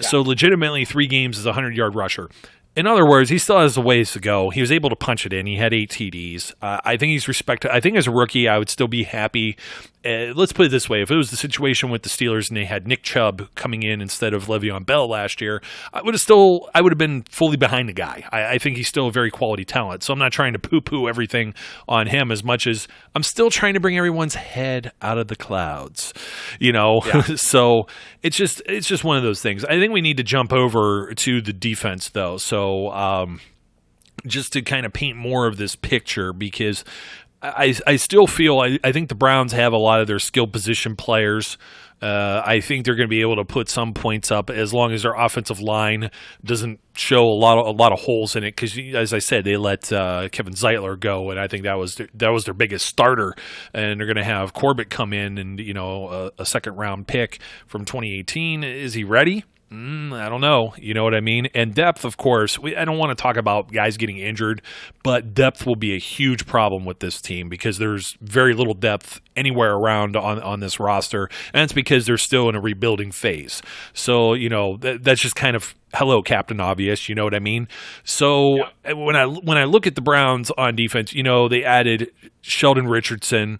So legitimately 3 games as a 100-yard rusher. In other words, he still has a ways to go. He was able to punch it in. He had 8 TDs. I think he's respected. I think as a rookie, I would still be happy. Let's put it this way. If it was the situation with the Steelers and they had Nick Chubb coming in instead of Le'Veon Bell last year, I would have been fully behind the guy. I think he's still a very quality talent. So I'm not trying to poo-poo everything on him as much as I'm still trying to bring everyone's head out of the clouds. Yeah. So it's just one of those things. I think we need to jump over to the defense, though. So just to kind of paint more of this picture, because I still feel I think the Browns have a lot of their skill position players. I think they're going to be able to put some points up as long as their offensive line doesn't show a lot of holes in it. Because as I said, they let Kevin Zeitler go, and I think that was their biggest starter. And they're going to have Corbett come in, and a second round pick from 2018. Is he ready? I don't know. You know what I mean? And depth, of course. I don't want to talk about guys getting injured, but depth will be a huge problem with this team because there's very little depth anywhere around on this roster, and it's because they're still in a rebuilding phase. So, that's just kind of hello, Captain Obvious. You know what I mean? So yeah. When I look at the Browns on defense, they added Sheldon Richardson.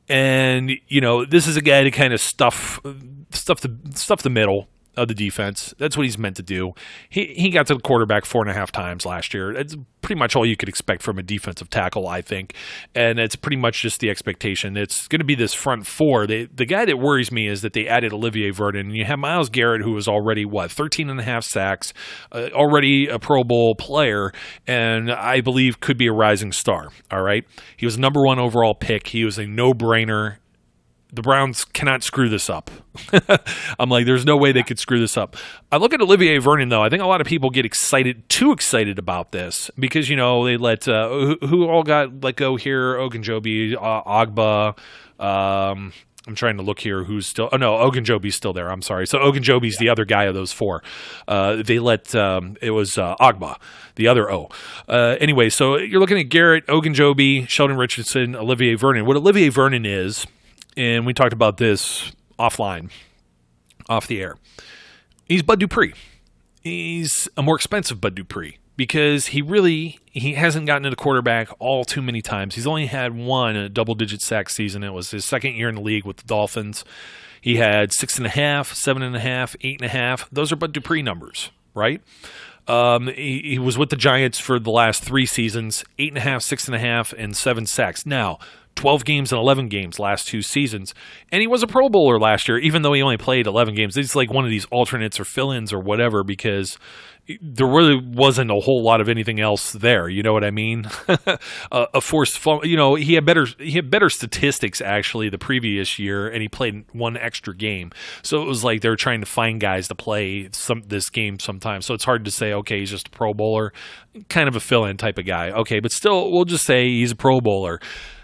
And, this is a guy to kind of stuff the middle of the defense. That's what he's meant to do. He got to the quarterback 4.5 times last year. That's pretty much all you could expect from a defensive tackle, I think. And it's pretty much just the expectation. It's going to be this front 4. The guy that worries me is that they added Olivier Vernon. And you have Myles Garrett, who was already, 13.5 sacks, already a Pro Bowl player, and I believe could be a rising star. All right? He was number 1 overall pick. He was a no-brainer. The Browns cannot screw this up. I'm like, there's no way they could screw this up. I look at Olivier Vernon, though. I think a lot of people get too excited about this because, they let who all got let go here? Ogunjobi, Agba. I'm trying to look here who's still – oh, no, Ogunjobi's still there. I'm sorry. So Ogunjobi's the other guy of those 4. They let it was Agba, the other O. Anyway, so you're looking at Garrett, Ogunjobi, Sheldon Richardson, Olivier Vernon. What Olivier Vernon is – and we talked about this offline, off the air. He's Bud Dupree. He's a more expensive Bud Dupree. because he hasn't gotten to the quarterback all too many times. He's only had one a double-digit sack season. It was his second year in the league with the Dolphins. He had 6.5, 7.5, 8.5. Those are Bud Dupree numbers, right? He was with the Giants for the last 3 seasons, 8.5, 6.5, and 7 sacks. Now, 12 games and 11 games last 2 seasons. And he was a Pro Bowler last year, even though he only played 11 games. He's like one of these alternates or fill-ins or whatever, because there really wasn't a whole lot of anything else there. You know what I mean? A forced fumble. He had better statistics actually the previous year, and he played 1 extra game. So it was like they were trying to find guys to play this game sometimes. So it's hard to say, okay, he's just a Pro Bowler, kind of a fill-in type of guy. Okay, but still, we'll just say he's a Pro Bowler.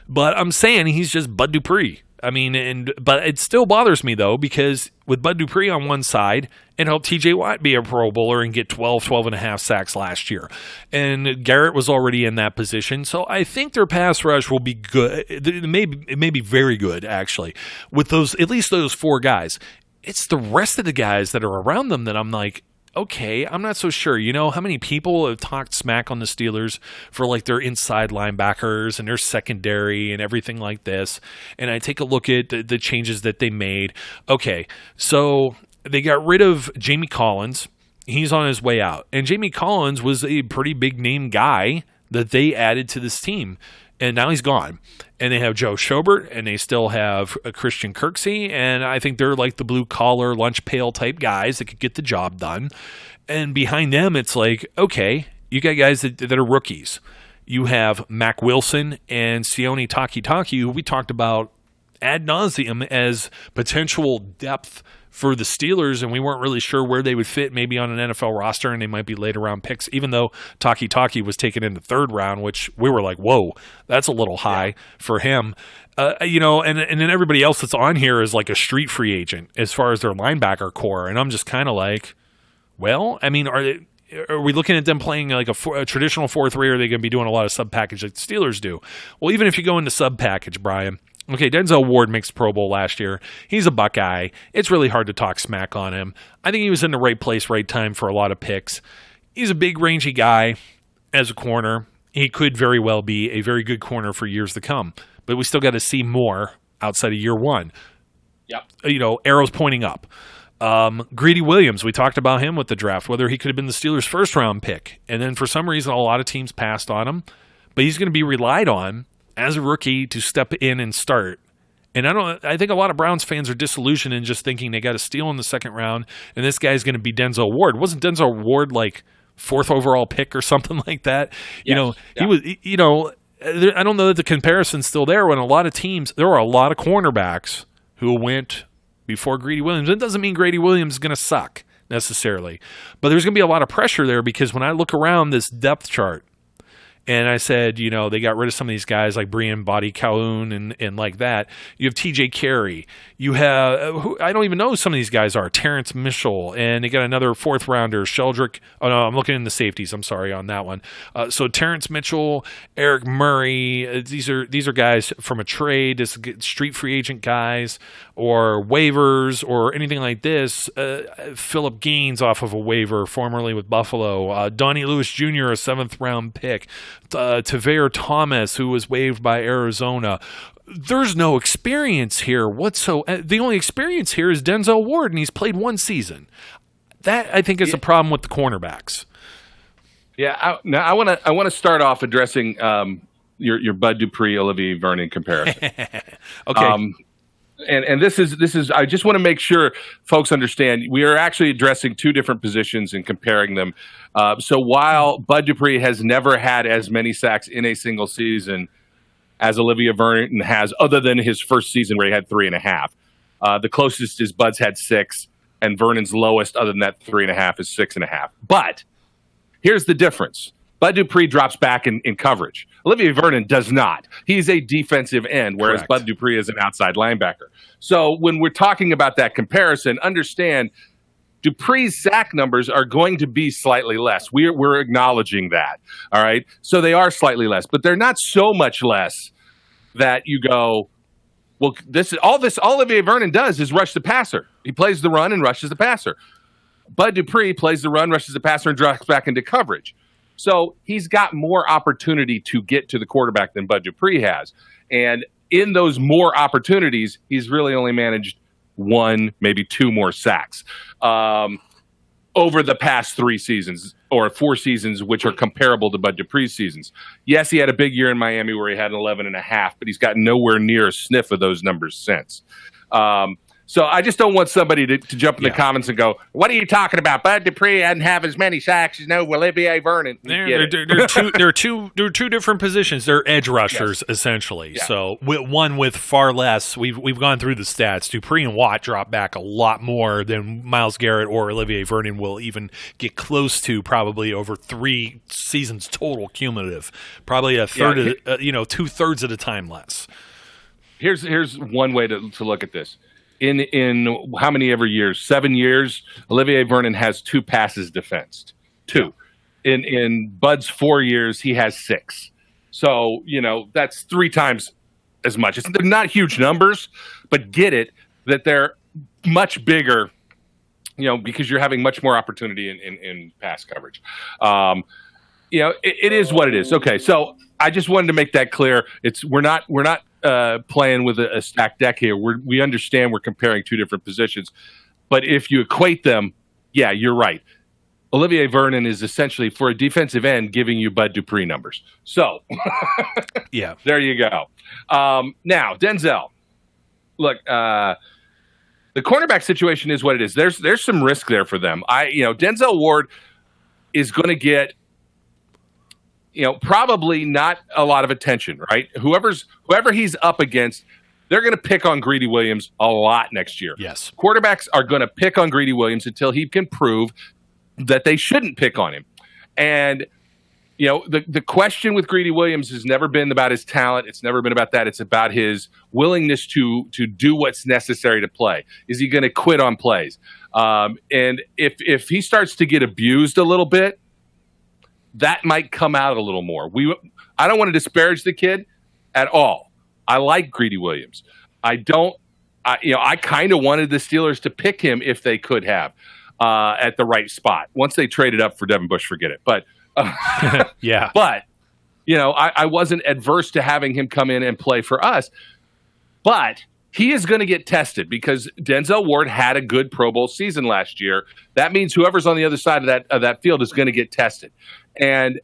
But I'm saying he's just Bud Dupree. I mean, but it still bothers me, though, because with Bud Dupree on one side, it helped TJ Watt be a Pro Bowler and get 12.5 sacks last year. And Garrett was already in that position. So I think their pass rush will be good. It may be very good, actually, with at least those 4 guys. It's the rest of the guys that are around them that I'm like, okay, I'm not so sure. How many people have talked smack on the Steelers for like their inside linebackers and their secondary and everything like this? And I take a look at the changes that they made. Okay, so they got rid of Jamie Collins. He's on his way out. And Jamie Collins was a pretty big name guy that they added to this team. And now he's gone. And they have Joe Schobert, and they still have Christian Kirksey, and I think they're like the blue-collar, lunch pail type guys that could get the job done. And behind them, it's like, okay, you got guys that are rookies. You have Mac Wilson and Sione Takitaki, who we talked about ad nauseum as potential depth for the Steelers, and we weren't really sure where they would fit, maybe on an NFL roster, and they might be later round picks, even though Takitaki was taken in the 3rd round, which we were like, whoa, that's a little high for him. And then everybody else that's on here is like a street free agent as far as their linebacker core, and I'm just kind of like, well, I mean, are we looking at them playing like a traditional 4-3, or are they going to be doing a lot of sub-package like the Steelers do? Well, even if you go into sub-package, Brian, okay, Denzel Ward makes Pro Bowl last year. He's a Buckeye. It's really hard to talk smack on him. I think he was in the right place, right time for a lot of picks. He's a big, rangy guy as a corner. He could very well be a very good corner for years to come. But we still got to see more outside of year 1. Yep. Arrows pointing up. Greedy Williams, we talked about him with the draft, whether he could have been the Steelers' 1st-round pick. And then for some reason, a lot of teams passed on him. But he's going to be relied on as a rookie to step in and start. And I think a lot of Browns fans are disillusioned in just thinking they got a steal in the 2nd round and this guy's going to be Denzel Ward. Wasn't Denzel Ward like 4th overall pick or something like that? Yes. He was, I don't know that the comparison's still there when a lot of teams, there were a lot of cornerbacks who went before Greedy Williams. It doesn't mean Greedy Williams is going to suck necessarily, but there's going to be a lot of pressure there because when I look around this depth chart, and I said, they got rid of some of these guys like Brian Body Calhoun and like that. You have TJ Carey. You have, I don't even know who some of these guys are, Terrence Mitchell. And they got another 4th rounder, Sheldrick. Oh, no, I'm looking in the safeties. I'm sorry on that one. So Terrence Mitchell, Eric Murray, these are guys from a trade, this street free agent guys or waivers or anything like this. Philip Gaines off of a waiver, formerly with Buffalo. Donnie Lewis Jr., a 7th round pick. Tavere Thomas, who was waived by Arizona. There's no experience here whatsoever. The only experience here is Denzel Ward, and he's played 1 season. That, I think, is a problem with the cornerbacks. Yeah, I want to start off addressing your Bud Dupree, Olivier Vernon comparison. Okay. And this is I just want to make sure folks understand we are actually addressing 2 different positions and comparing them. So while Bud Dupree has never had as many sacks in a single season as Olivier Vernon has, other than his first season where he had 3.5, the closest is Bud's had 6, and Vernon's lowest other than that 3.5 is 6.5. But here's the difference. Bud Dupree drops back in coverage. Olivier Vernon does not. He's a defensive end, whereas Correct. Bud Dupree is an outside linebacker. So when we're talking about that comparison, understand Dupree's sack numbers are going to be slightly less. We're acknowledging that. All right. So they are slightly less, but they're not so much less that you go, well, all Olivier Vernon does is rush the passer. He plays the run and rushes the passer. Bud Dupree plays the run, rushes the passer, and drops back into coverage. So he's got more opportunity to get to the quarterback than Bud Dupree has. And in those more opportunities, he's really only managed 1, maybe 2 more sacks over the past 3 seasons or 4 seasons, which are comparable to Bud Dupree's seasons. Yes, he had a big year in Miami where he had 11.5, but he's got nowhere near a sniff of those numbers since. So I just don't want somebody to jump in the comments and go, "What are you talking about? Bud Dupree doesn't have as many sacks as Olivier Vernon." They're two different positions. They're edge rushers essentially. Yeah. So one with far less. We've gone through the stats. Dupree and Watt drop back a lot more than Myles Garrett or Olivier Vernon will even get close to, probably over 3 seasons total cumulative. Probably a third, 2/3 of the time less. Here's one way to look at this. In how many ever years? 7 years, Olivier Vernon has 2 passes defensed. 2. In Bud's 4 years, he has 6. So, that's 3 times as much. They're not huge numbers, but get it that they're much bigger, because you're having much more opportunity in pass coverage. It is what it is. Okay, so I just wanted to make that clear. We're not playing with a stacked deck here. We understand we're comparing 2 different positions, but if you equate them, yeah, you're right. Olivier Vernon is essentially, for a defensive end, giving you Bud Dupree numbers. So, yeah, there you go. Now, Denzel, look, the cornerback situation is what it is. There's some risk there for them. Denzel Ward is going to get, probably not a lot of attention, right? Whoever he's up against, they're going to pick on Greedy Williams a lot next year. Yes. Quarterbacks are going to pick on Greedy Williams until he can prove that they shouldn't pick on him. And, the question with Greedy Williams has never been about his talent. It's never been about that. It's about his willingness to do what's necessary to play. Is he going to quit on plays? And if he starts to get abused a little bit, that might come out a little more. I don't want to disparage the kid at all. I like Greedy Williams. I kind of wanted the Steelers to pick him if they could have at the right spot. Once they traded up for Devin Bush, forget it. But yeah. But I wasn't adverse to having him come in and play for us. But he is going to get tested because Denzel Ward had a good Pro Bowl season last year. That means whoever's on the other side of that field is going to get tested. And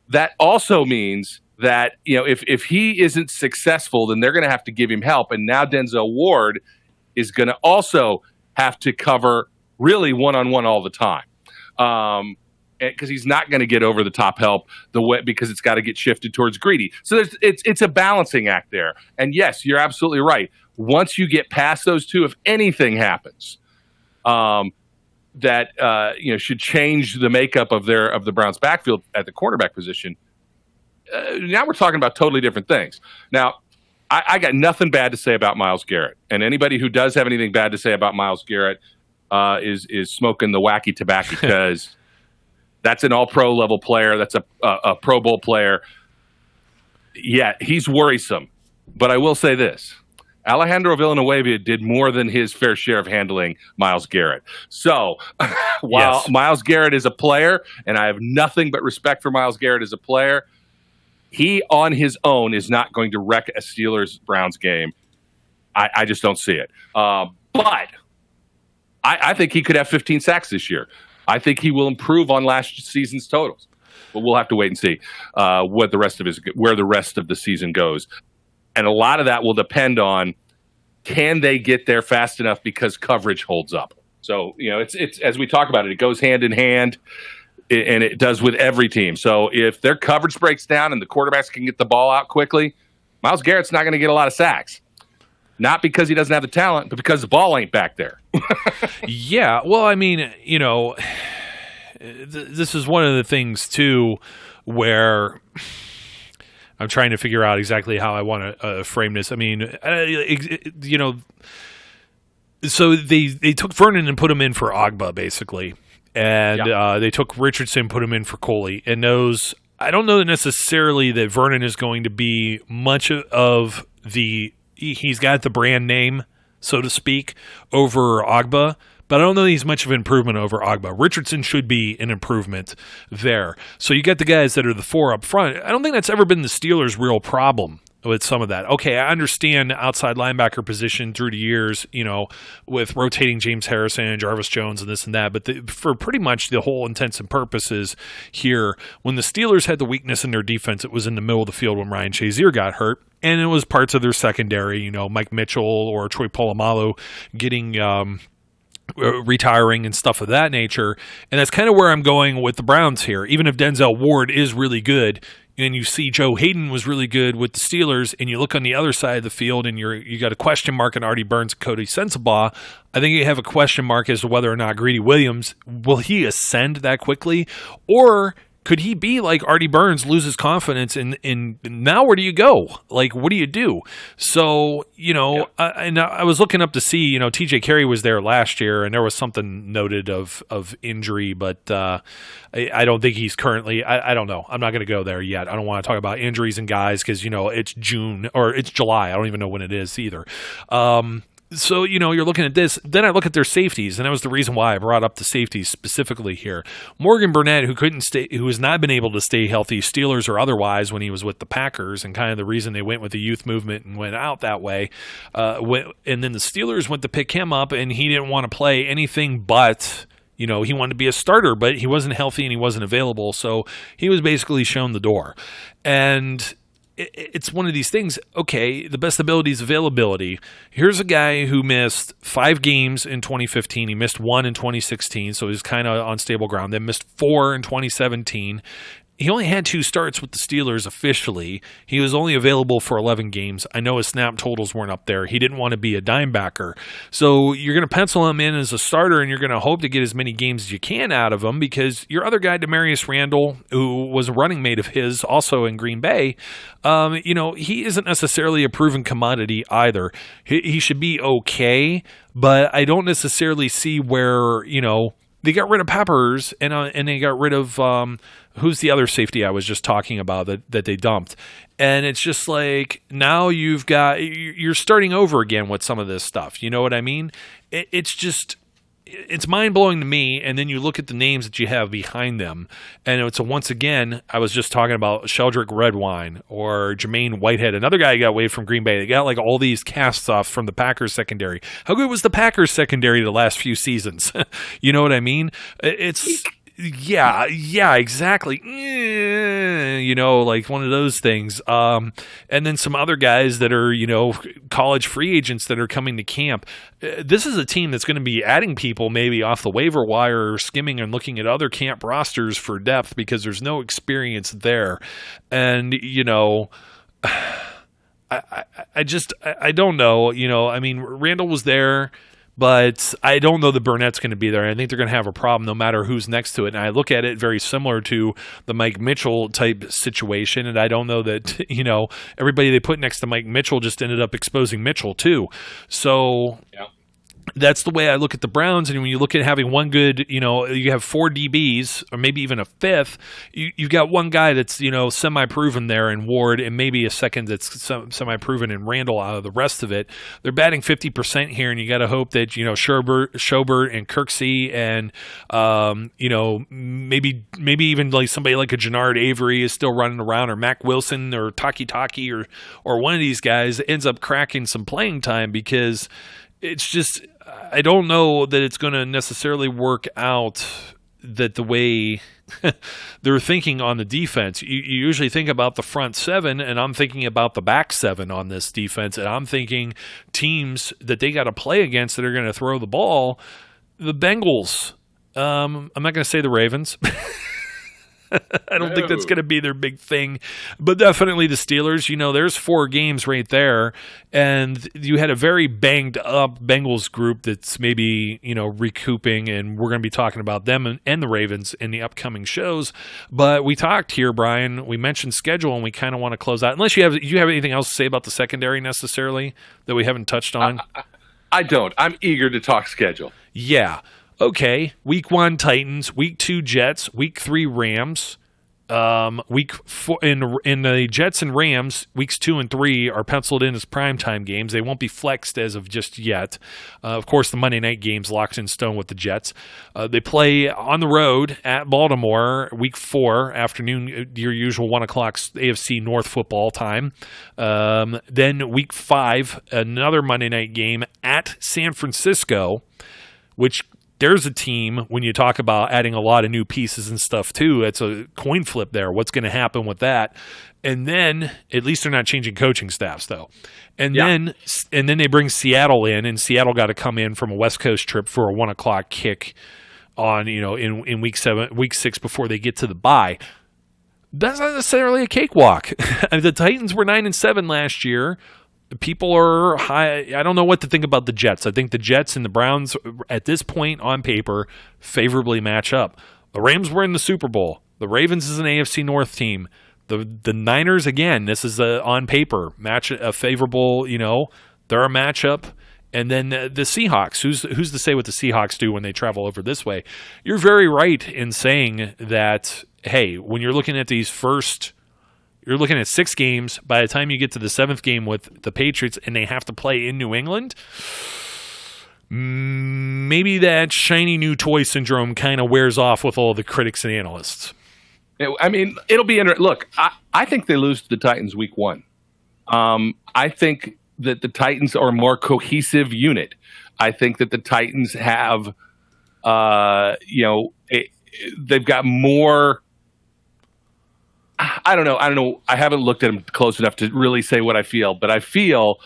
that also means that, if he isn't successful, then they're going to have to give him help. And now Denzel Ward is going to also have to cover really one-on-one all the time. Because he's not going to get over the top help because it's got to get shifted towards Greedy. So it's a balancing act there. And yes, you're absolutely right. Once you get past those 2, if anything happens, that should change the makeup of the Browns' backfield at the quarterback position. Now we're talking about totally different things. Now, I got nothing bad to say about Myles Garrett, and anybody who does have anything bad to say about Myles Garrett is smoking the wacky tobacco because that's an All-Pro level player. That's a Pro Bowl player. Yeah, he's worrisome, but I will say this. Alejandro Villanueva did more than his fair share of handling Myles Garrett. So while Myles Garrett is a player, and I have nothing but respect for Myles Garrett as a player, he on his own is not going to wreck a Steelers-Browns game. I just don't see it. But I think he could have 15 sacks this year. I think he will improve on last season's totals. But we'll have to wait and see where the rest of the season goes. And a lot of that will depend on, can they get there fast enough because coverage holds up. So, it's as we talk about it goes hand in hand, and it does with every team. So if their coverage breaks down and the quarterbacks can get the ball out quickly, Myles Garrett's not going to get a lot of sacks. Not because he doesn't have the talent, but because the ball ain't back there. Yeah, well, I mean, this is one of the things, too, where I'm trying to figure out exactly how I want to frame this. I mean, so they took Vernon and put him in for Ogba, basically. And they took Richardson, put him in for Coley. And those, I don't know necessarily that Vernon is going to be much of the, he's got the brand name so to speak, over Ogba. But I don't know he's much of an improvement over Ogba. Richardson should be an improvement there. So you got the guys that are the 4 up front. I don't think that's ever been the Steelers' real problem with some of that. Okay, I understand outside linebacker position through the years, with rotating James Harrison and Jarvis Jones and this and that. But for pretty much the whole intents and purposes here, when the Steelers had the weakness in their defense, it was in the middle of the field when Ryan Shazier got hurt. And it was parts of their secondary, Mike Mitchell or Troy Polamalu getting retiring and stuff of that nature. And that's kind of where I'm going with the Browns here. Even if Denzel Ward is really good, and you see Joe Hayden was really good with the Steelers, and you look on the other side of the field and you got a question mark on Artie Burns and Cody Sensabaugh, I think you have a question mark as to whether or not Greedy Williams, will he ascend that quickly? Or could he be like Artie Burns, lose his confidence, and now where do you go? Like, what do you do? So, I was looking up to see, TJ Carey was there last year, and there was something noted of injury, but I don't think he's currently, I don't know. I'm not going to go there yet. I don't want to talk about injuries and guys because, it's June, or it's July. I don't even know when it is either. So, you're looking at this. Then I look at their safeties, and that was the reason why I brought up the safeties specifically here. Morgan Burnett, who has not been able to stay healthy, Steelers or otherwise, when he was with the Packers, and kind of the reason they went with the youth movement and went out that way. And then the Steelers went to pick him up, and he didn't want to play anything but, he wanted to be a starter, but he wasn't healthy and he wasn't available. So he was basically shown the door. And it's one of these things. Okay, the best ability is availability. Here's a guy who missed 5 games in 2015. He missed 1 in 2016, so he's kind of on stable ground. Then missed 4 in 2017. He only had 2 starts with the Steelers officially. He was only available for 11 games. I know his snap totals weren't up there. He didn't want to be a dime backer. So you're going to pencil him in as a starter, and you're going to hope to get as many games as you can out of him, because your other guy, Demarius Randall, who was a running mate of his also in Green Bay, he isn't necessarily a proven commodity either. He should be okay, but I don't necessarily see where, they got rid of Peppers and they got rid of who's the other safety I was just talking about that they dumped. And it's just like, now you're starting over again with some of this stuff. You know what I mean? It's mind-blowing to me, and then you look at the names that you have behind them, and once again, I was just talking about Sheldrick Redwine or Jermaine Whitehead, another guy who got away from Green Bay. They got like all these casts-offs from the Packers secondary. How good was the Packers secondary the last few seasons? You know what I mean? Yeah, exactly. Like one of those things. And then some other guys that are, college free agents that are coming to camp. This is a team that's going to be adding people maybe off the waiver wire or skimming and looking at other camp rosters for depth because there's no experience there. And, I don't know. Randall was there, but I don't know that Burnett's going to be there. I think they're going to have a problem no matter who's next to it. And I look at it very similar to the Mike Mitchell type situation. And I don't know that, everybody they put next to Mike Mitchell just ended up exposing Mitchell too. So yeah. That's the way I look at the Browns. And when you look at having one good, you have 4 DBs or maybe even a 5th, you've got one guy that's, semi-proven there in Ward and maybe a second that's semi-proven in Randall out of the rest of it. They're batting 50% here, and you got to hope that, Schobert and Kirksey and, maybe even like somebody like a Jannard Avery is still running around, or Mac Wilson or Taki or one of these guys ends up cracking some playing time, because it's just, I don't know that it's going to necessarily work out that the way they're thinking on the defense. You usually think about the front 7, and I'm thinking about the back 7 on this defense, and I'm thinking teams that they got to play against that are going to throw the ball. The Bengals. I'm not going to say the Ravens. I don't think that's going to be their big thing, but definitely the Steelers. There's 4 games right there, and you had a very banged up Bengals group that's maybe, recouping, and we're going to be talking about them and the Ravens in the upcoming shows. But we talked here, Brian, we mentioned schedule, and we kind of want to close out. Unless you have anything else to say about the secondary necessarily that we haven't touched on? I don't. I'm eager to talk schedule. Yeah. Okay, week 1 Titans, week 2 Jets, week 3 Rams. Week 4 in the Jets and Rams, weeks 2 and 3 are penciled in as primetime games. They won't be flexed as of just yet. Of course, the Monday night game's locked in stone with the Jets. They play on the road at Baltimore, week 4, afternoon, your usual 1 o'clock AFC North football time. Then week 5, another Monday night game at San Francisco, which there's a team, when you talk about adding a lot of new pieces and stuff too, it's a coin flip there. What's going to happen with that? And then, at least they're not changing coaching staffs though. And then they bring Seattle in, and Seattle got to come in from a West Coast trip for a 1 o'clock kick on, in week 6 before they get to the bye. That's not necessarily a cakewalk. The Titans were 9-7 last year. People are high. I don't know what to think about the Jets. I think the Jets and the Browns, at this point on paper, favorably match up. The Rams were in the Super Bowl. The Ravens is an AFC North team. The Niners, again, this is on paper match a favorable. They're a matchup. And then the Seahawks. Who's to say what the Seahawks do when they travel over this way? You're very right in saying that. Hey, when you're looking at these first. You're looking at 6 games. By the time you get to the 7th game with the Patriots and they have to play in New England, maybe that shiny new toy syndrome kind of wears off with all the critics and analysts. I mean, it'll be interesting. Look, I think they lose to the Titans week 1. I think that the Titans are a more cohesive unit. I think that the Titans have, they've got more. I don't know. I haven't looked at them close enough to really say what I feel, but I feel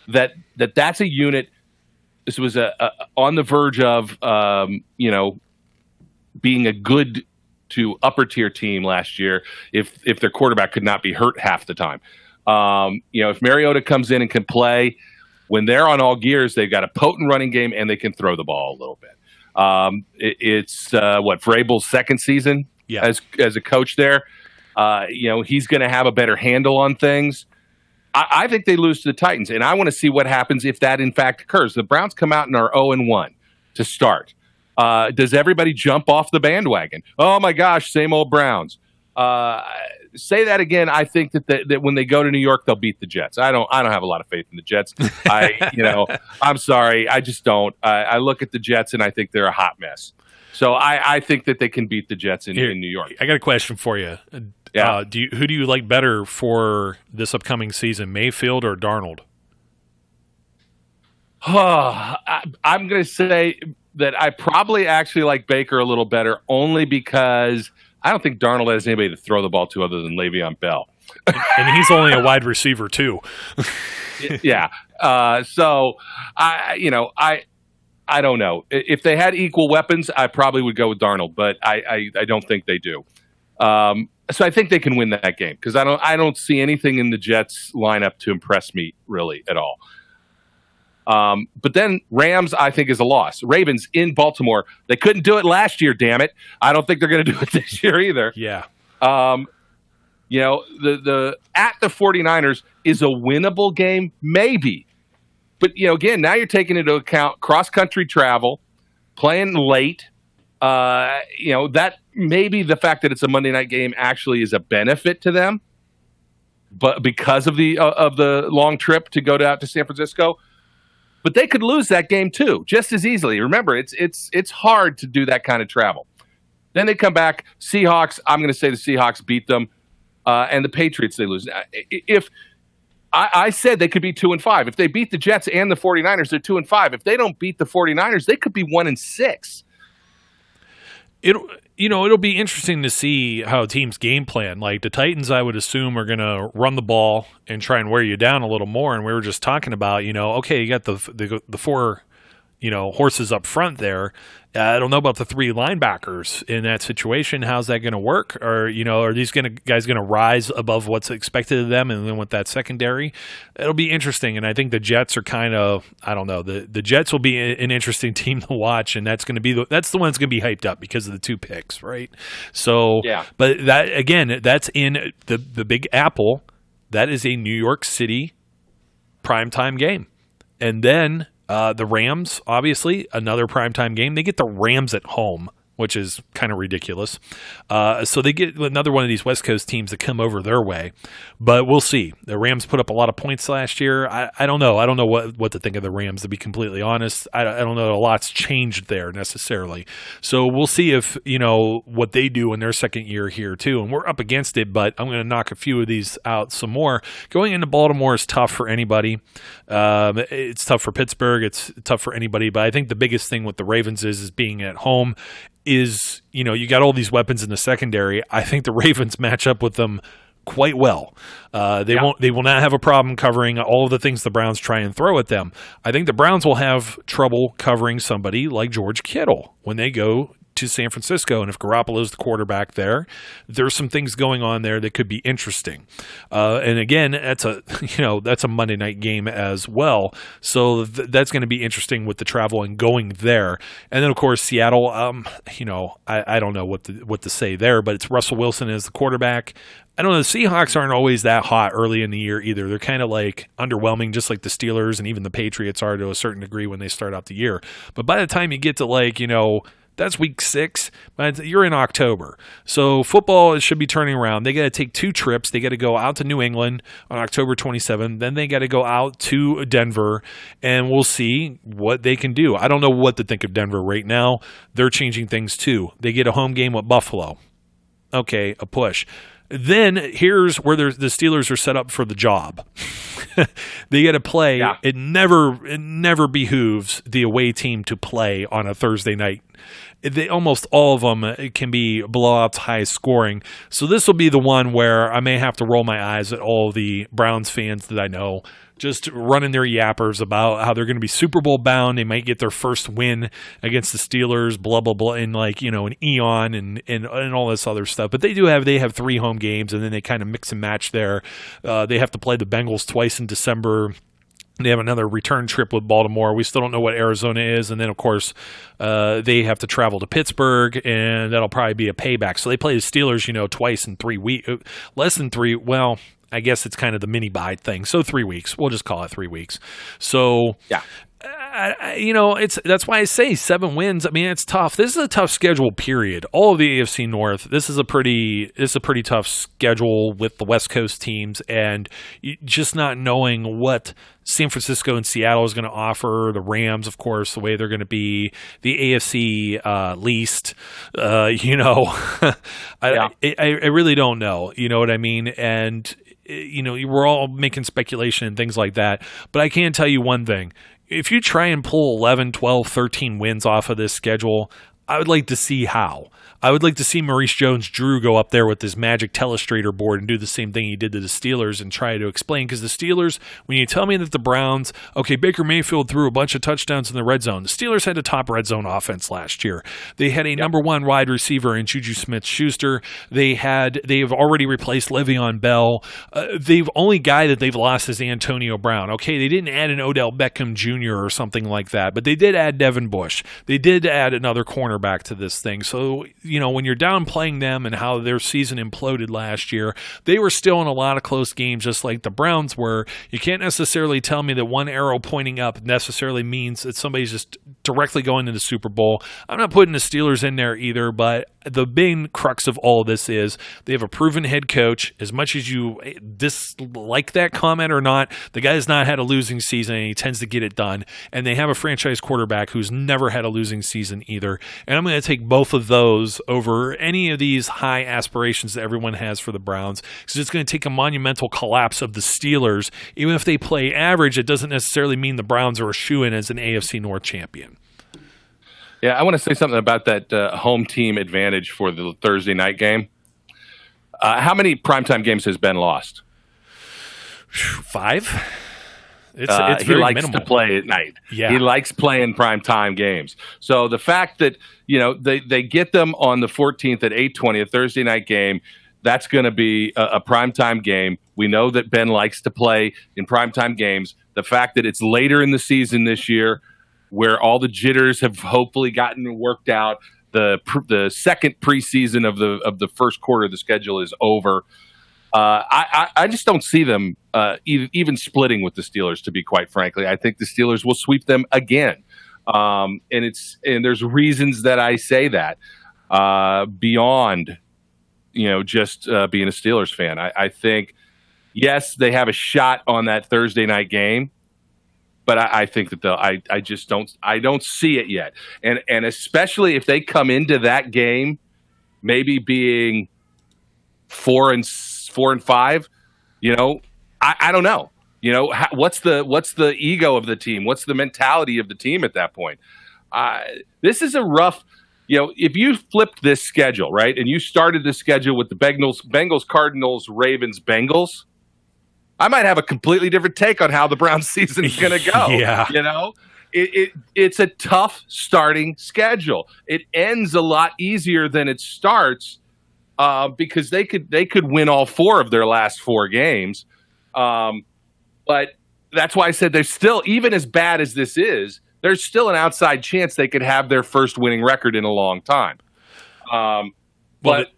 that that's a unit. This was on the verge of, being a good to upper tier team last year if their quarterback could not be hurt half the time. If Mariota comes in and can play, when they're on all gears, they've got a potent running game and they can throw the ball a little bit. It's Vrabel's second season as a coach there. He's going to have a better handle on things. I think they lose to the Titans, and I want to see what happens if that in fact occurs. The Browns come out and are 0-1 to start. Does everybody jump off the bandwagon? Oh my gosh, same old Browns. Say that again. I think that when they go to New York, they'll beat the Jets. I don't have a lot of faith in the Jets. I'm sorry, I just don't. I look at the Jets and I think they're a hot mess. So I think that they can beat the Jets in New York. I got a question for you. Yeah. Who do you like better for this upcoming season, Mayfield or Darnold? I'm going to say that I probably actually like Baker a little better, only because I don't think Darnold has anybody to throw the ball to other than Le'Veon Bell. And he's only a wide receiver too. Yeah. So I don't know. If they had equal weapons, I probably would go with Darnold, but I don't think they do. So I think they can win that game because I don't see anything in the Jets lineup to impress me really at all. But then Rams, I think, is a loss. Ravens in Baltimore, they couldn't do it last year. Damn it! I don't think they're going to do it this year either. Yeah. The at the 49ers is a winnable game, maybe. But again, now you're taking into account cross country travel, playing late. That maybe the fact that it's a Monday night game actually is a benefit to them, but because of the long trip to go out to San Francisco, but they could lose that game too, just as easily. Remember, it's hard to do that kind of travel. Then they come back. Seahawks. I'm going to say the Seahawks beat them, and the Patriots they lose. If I said they could be 2-5. If they beat the Jets and the 49ers, they're 2-5. If they don't beat the 49ers, they could be 1-6. It'll be interesting to see how teams game plan. Like the Titans, I would assume are going to run the ball and try and wear you down a little more. And we were just talking about, okay, you got the 4, horses up front there. I don't know about the 3 linebackers in that situation. How's that going to work? Or, are these guys going to rise above what's expected of them? And then with that secondary, it'll be interesting. And I think the Jets are kind of, I don't know, the Jets will be an interesting team to watch. And that's going to be that's the one that's going to be hyped up because of the 2 picks, right? So, yeah. But that, again, that's in the Big Apple. That is a New York City primetime game. And then the Rams, obviously, another primetime game. They get the Rams at home which is kind of ridiculous. So they get another one of these West Coast teams that come over their way. But we'll see. The Rams put up a lot of points last year. I don't know. I don't know what to think of the Rams, to be completely honest. I don't know. A lot's changed there necessarily. So we'll see if, what they do in their second year here too. And we're up against it, but I'm going to knock a few of these out some more. Going into Baltimore is tough for anybody. It's tough for Pittsburgh. It's tough for anybody. But I think the biggest thing with the Ravens is being at home. Is, you got all these weapons in the secondary. I think the Ravens match up with them quite well. They will not have a problem covering all of the things the Browns try and throw at them. I think the Browns will have trouble covering somebody like George Kittle when they go to San Francisco. And if Garoppolo's the quarterback there's some things going on there that could be interesting. And again, that's a Monday night game as well. So that's going to be interesting with the travel and going there. And then of course, Seattle, I don't know what to say there, but it's Russell Wilson as the quarterback. I don't know. The Seahawks aren't always that hot early in the year either. They're kind of like underwhelming, just like the Steelers and even the Patriots are to a certain degree when they start out the year. But by the time you get to that's week 6, but you're in October. So football should be turning around. They got to take 2 trips. They got to go out to New England on October 27th. Then they got to go out to Denver, and we'll see what they can do. I don't know what to think of Denver right now. They're changing things too. They get a home game with Buffalo. Okay, a push. Then here's where the Steelers are set up for the job. They got to play. Yeah. It never behooves the away team to play on a Thursday night. Almost all of them can be blowouts, high scoring. So this will be the one where I may have to roll my eyes at all the Browns fans that I know, just running their yappers about how they're going to be Super Bowl bound. They might get their first win against the Steelers, blah, blah, blah, in an eon and all this other stuff. But they have 3 home games, and then they kind of mix and match there. They have to play the Bengals twice in December. They have another return trip with Baltimore. We still don't know what Arizona is. And then, of course, they have to travel to Pittsburgh, and that'll probably be a payback. So they play the Steelers, twice in 3 weeks. Less than 3. Well, I guess it's kind of the mini bye thing. So 3 weeks. We'll just call it 3 weeks. So, yeah. That's why I say 7 wins. I mean, it's tough. This is a tough schedule, period. All of the AFC North, this is a pretty tough schedule with the West Coast teams, and just not knowing what San Francisco and Seattle is going to offer. The Rams, of course, the way they're going to be. The AFC least, I really don't know. You know what I mean? And we're all making speculation and things like that. But I can tell you one thing. If you try and pull 11, 12, 13 wins off of this schedule, I would like to see how. I would like to see Maurice Jones-Drew go up there with his magic telestrator board and do the same thing he did to the Steelers and try to explain. Because the Steelers, when you tell me that the Browns, Baker Mayfield threw a bunch of touchdowns in the red zone. The Steelers had a top red zone offense last year. They had a number 1 wide receiver in Juju Smith-Schuster. They have already replaced Le'Veon Bell. The only guy that they've lost is Antonio Brown. Okay, they didn't add an Odell Beckham Jr. or something like that, but they did add Devin Bush. They did add another cornerback to this thing. So, when you're downplaying them and how their season imploded last year, they were still in a lot of close games, just like the Browns were. You can't necessarily tell me that one arrow pointing up necessarily means that somebody's just directly going to the Super Bowl. I'm not putting the Steelers in there either, but the main crux of all of this is they have a proven head coach. As much as you dislike that comment or not, the guy has not had a losing season, and he tends to get it done. And they have a franchise quarterback who's never had a losing season either. And I'm going to take both of those over any of these high aspirations that everyone has for the Browns, because it's going to take a monumental collapse of the Steelers. Even if they play average, it doesn't necessarily mean the Browns are a shoo-in as an AFC North champion. Yeah, I want to say something about that home team advantage for the Thursday night game. How many primetime games has Ben lost? 5. It's he very likes minimal. to play at night. Yeah. He likes playing primetime games. So the fact that they get them on the 14th at 8:20, a Thursday night game, that's going to be a primetime game. We know that Ben likes to play in primetime games. The fact that it's later in the season this year, where all the jitters have hopefully gotten worked out, the second preseason of the first quarter of the schedule is over. I just don't see them even splitting with the Steelers, to be quite frankly. I think the Steelers will sweep them again. And there's reasons that I say that. beyond, just being a Steelers fan. I think, yes, they have a shot on that Thursday night game, but I think that I just don't see it yet. And especially if they come into that game maybe being 4-5, I don't know. What's the ego of the team? What's the mentality of the team at that point? This is a rough, if you flipped this schedule, right, and you started this schedule with the Bengals, Cardinals, Ravens, Bengals, I might have a completely different take on how the Browns season is going to go. Yeah. It's a tough starting schedule. It ends a lot easier than it starts because they could win all 4 of their last 4 games. But that's why I said there's still, even as bad as this is, there's still an outside chance they could have their first winning record in a long time. But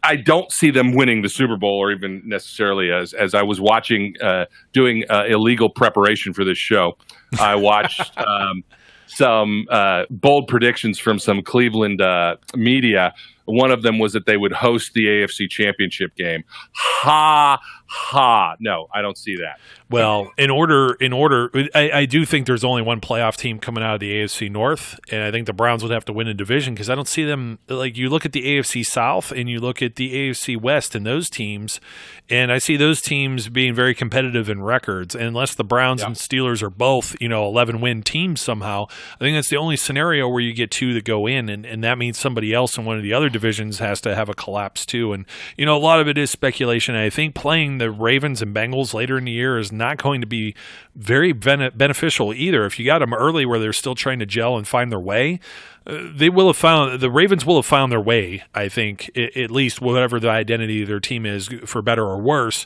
I don't see them winning the Super Bowl, or even necessarily as I was watching, doing illegal preparation for this show. I watched some bold predictions from some Cleveland media. One of them was that they would host the AFC Championship game. Ha. No, I don't see that. Well, in order, I do think there's only one playoff team coming out of the AFC North, and I think the Browns would have to win a division because I don't see them. Like, you look at the AFC South and you look at the AFC West and those teams, and I see those teams being very competitive in records. And unless the Browns and Steelers are both, 11-win teams somehow, I think that's the only scenario where you get 2 that go in, and that means somebody else in one of the other divisions has to have a collapse too. And a lot of it is speculation. I think playing the Ravens and Bengals later in the year is not going to be very beneficial either. If you got them early where they're still trying to gel and find their way, the Ravens will have found their way, I think, at least whatever the identity of their team is, for better or worse,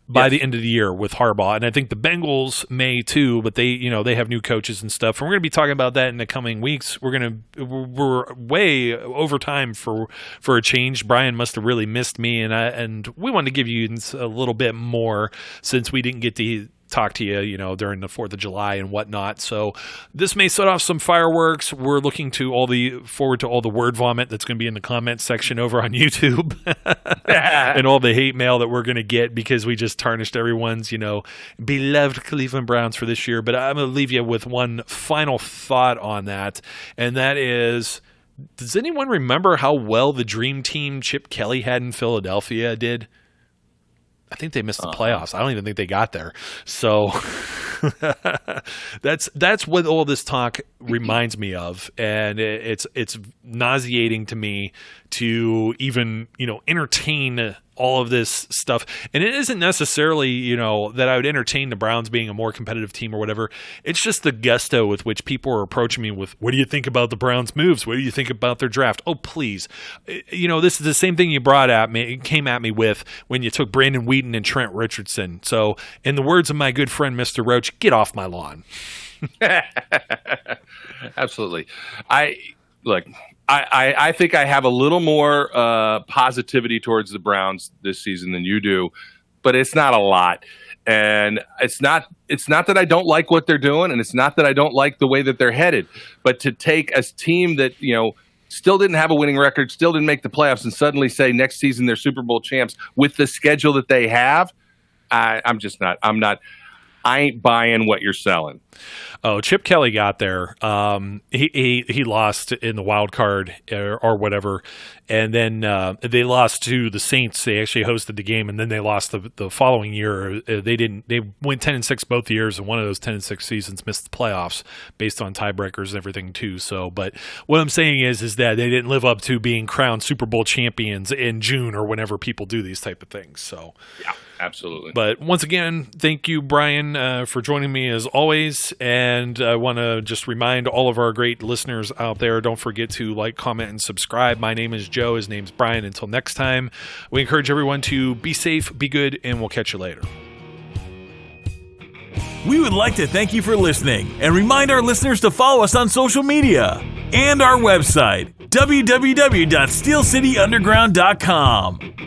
by the end of the year with Harbaugh. And I think the Bengals may too, but they have new coaches and stuff. And we're going to be talking about that in the coming weeks. We're way over time for a change. Brian must have really missed me, and we wanted to give you a little bit more since we didn't get to talk to you, during the 4th of July and whatnot. So this may set off some fireworks. We're looking forward to all the word vomit that's going to be in the comments section over on YouTube and all the hate mail that we're going to get because we just tarnished everyone's, beloved Cleveland Browns for this year. But I'm going to leave you with one final thought on that, and that is, does anyone remember how well the Dream Team Chip Kelly had in Philadelphia did? I think they missed the playoffs. I don't even think they got there. So that's what all this talk reminds me of, and it's nauseating to me to even entertain all of this stuff. And it isn't necessarily that I would entertain the Browns being a more competitive team or whatever. It's just the gusto with which people are approaching me with, what do you think about the Browns moves? What do you think about their draft? Oh, please. This is the same thing you came at me with when you took Brandon Wheaton and Trent Richardson. So in the words of my good friend Mr. Roach, get off my lawn. Absolutely. I think I have a little more positivity towards the Browns this season than you do, but it's not a lot. And it's not that I don't like what they're doing, and it's not that I don't like the way that they're headed. But to take a team that still didn't have a winning record, still didn't make the playoffs, and suddenly say next season they're Super Bowl champs with the schedule that they have, I ain't buying what you're selling. Oh, Chip Kelly got there. He lost in the wild card or whatever, and then they lost to the Saints. They actually hosted the game, and then they lost the following year. They went 10-6 both years, and one of those 10-6 seasons missed the playoffs based on tiebreakers and everything too. So, but what I'm saying is that they didn't live up to being crowned Super Bowl champions in June or whenever people do these type of things. So, yeah. Absolutely. But once again, thank you, Brian, for joining me as always. And I want to just remind all of our great listeners out there, don't forget to like, comment, and subscribe. My name is Joe. His name's Brian. Until next time, we encourage everyone to be safe, be good, and we'll catch you later. We would like to thank you for listening and remind our listeners to follow us on social media and our website, www.steelcityunderground.com.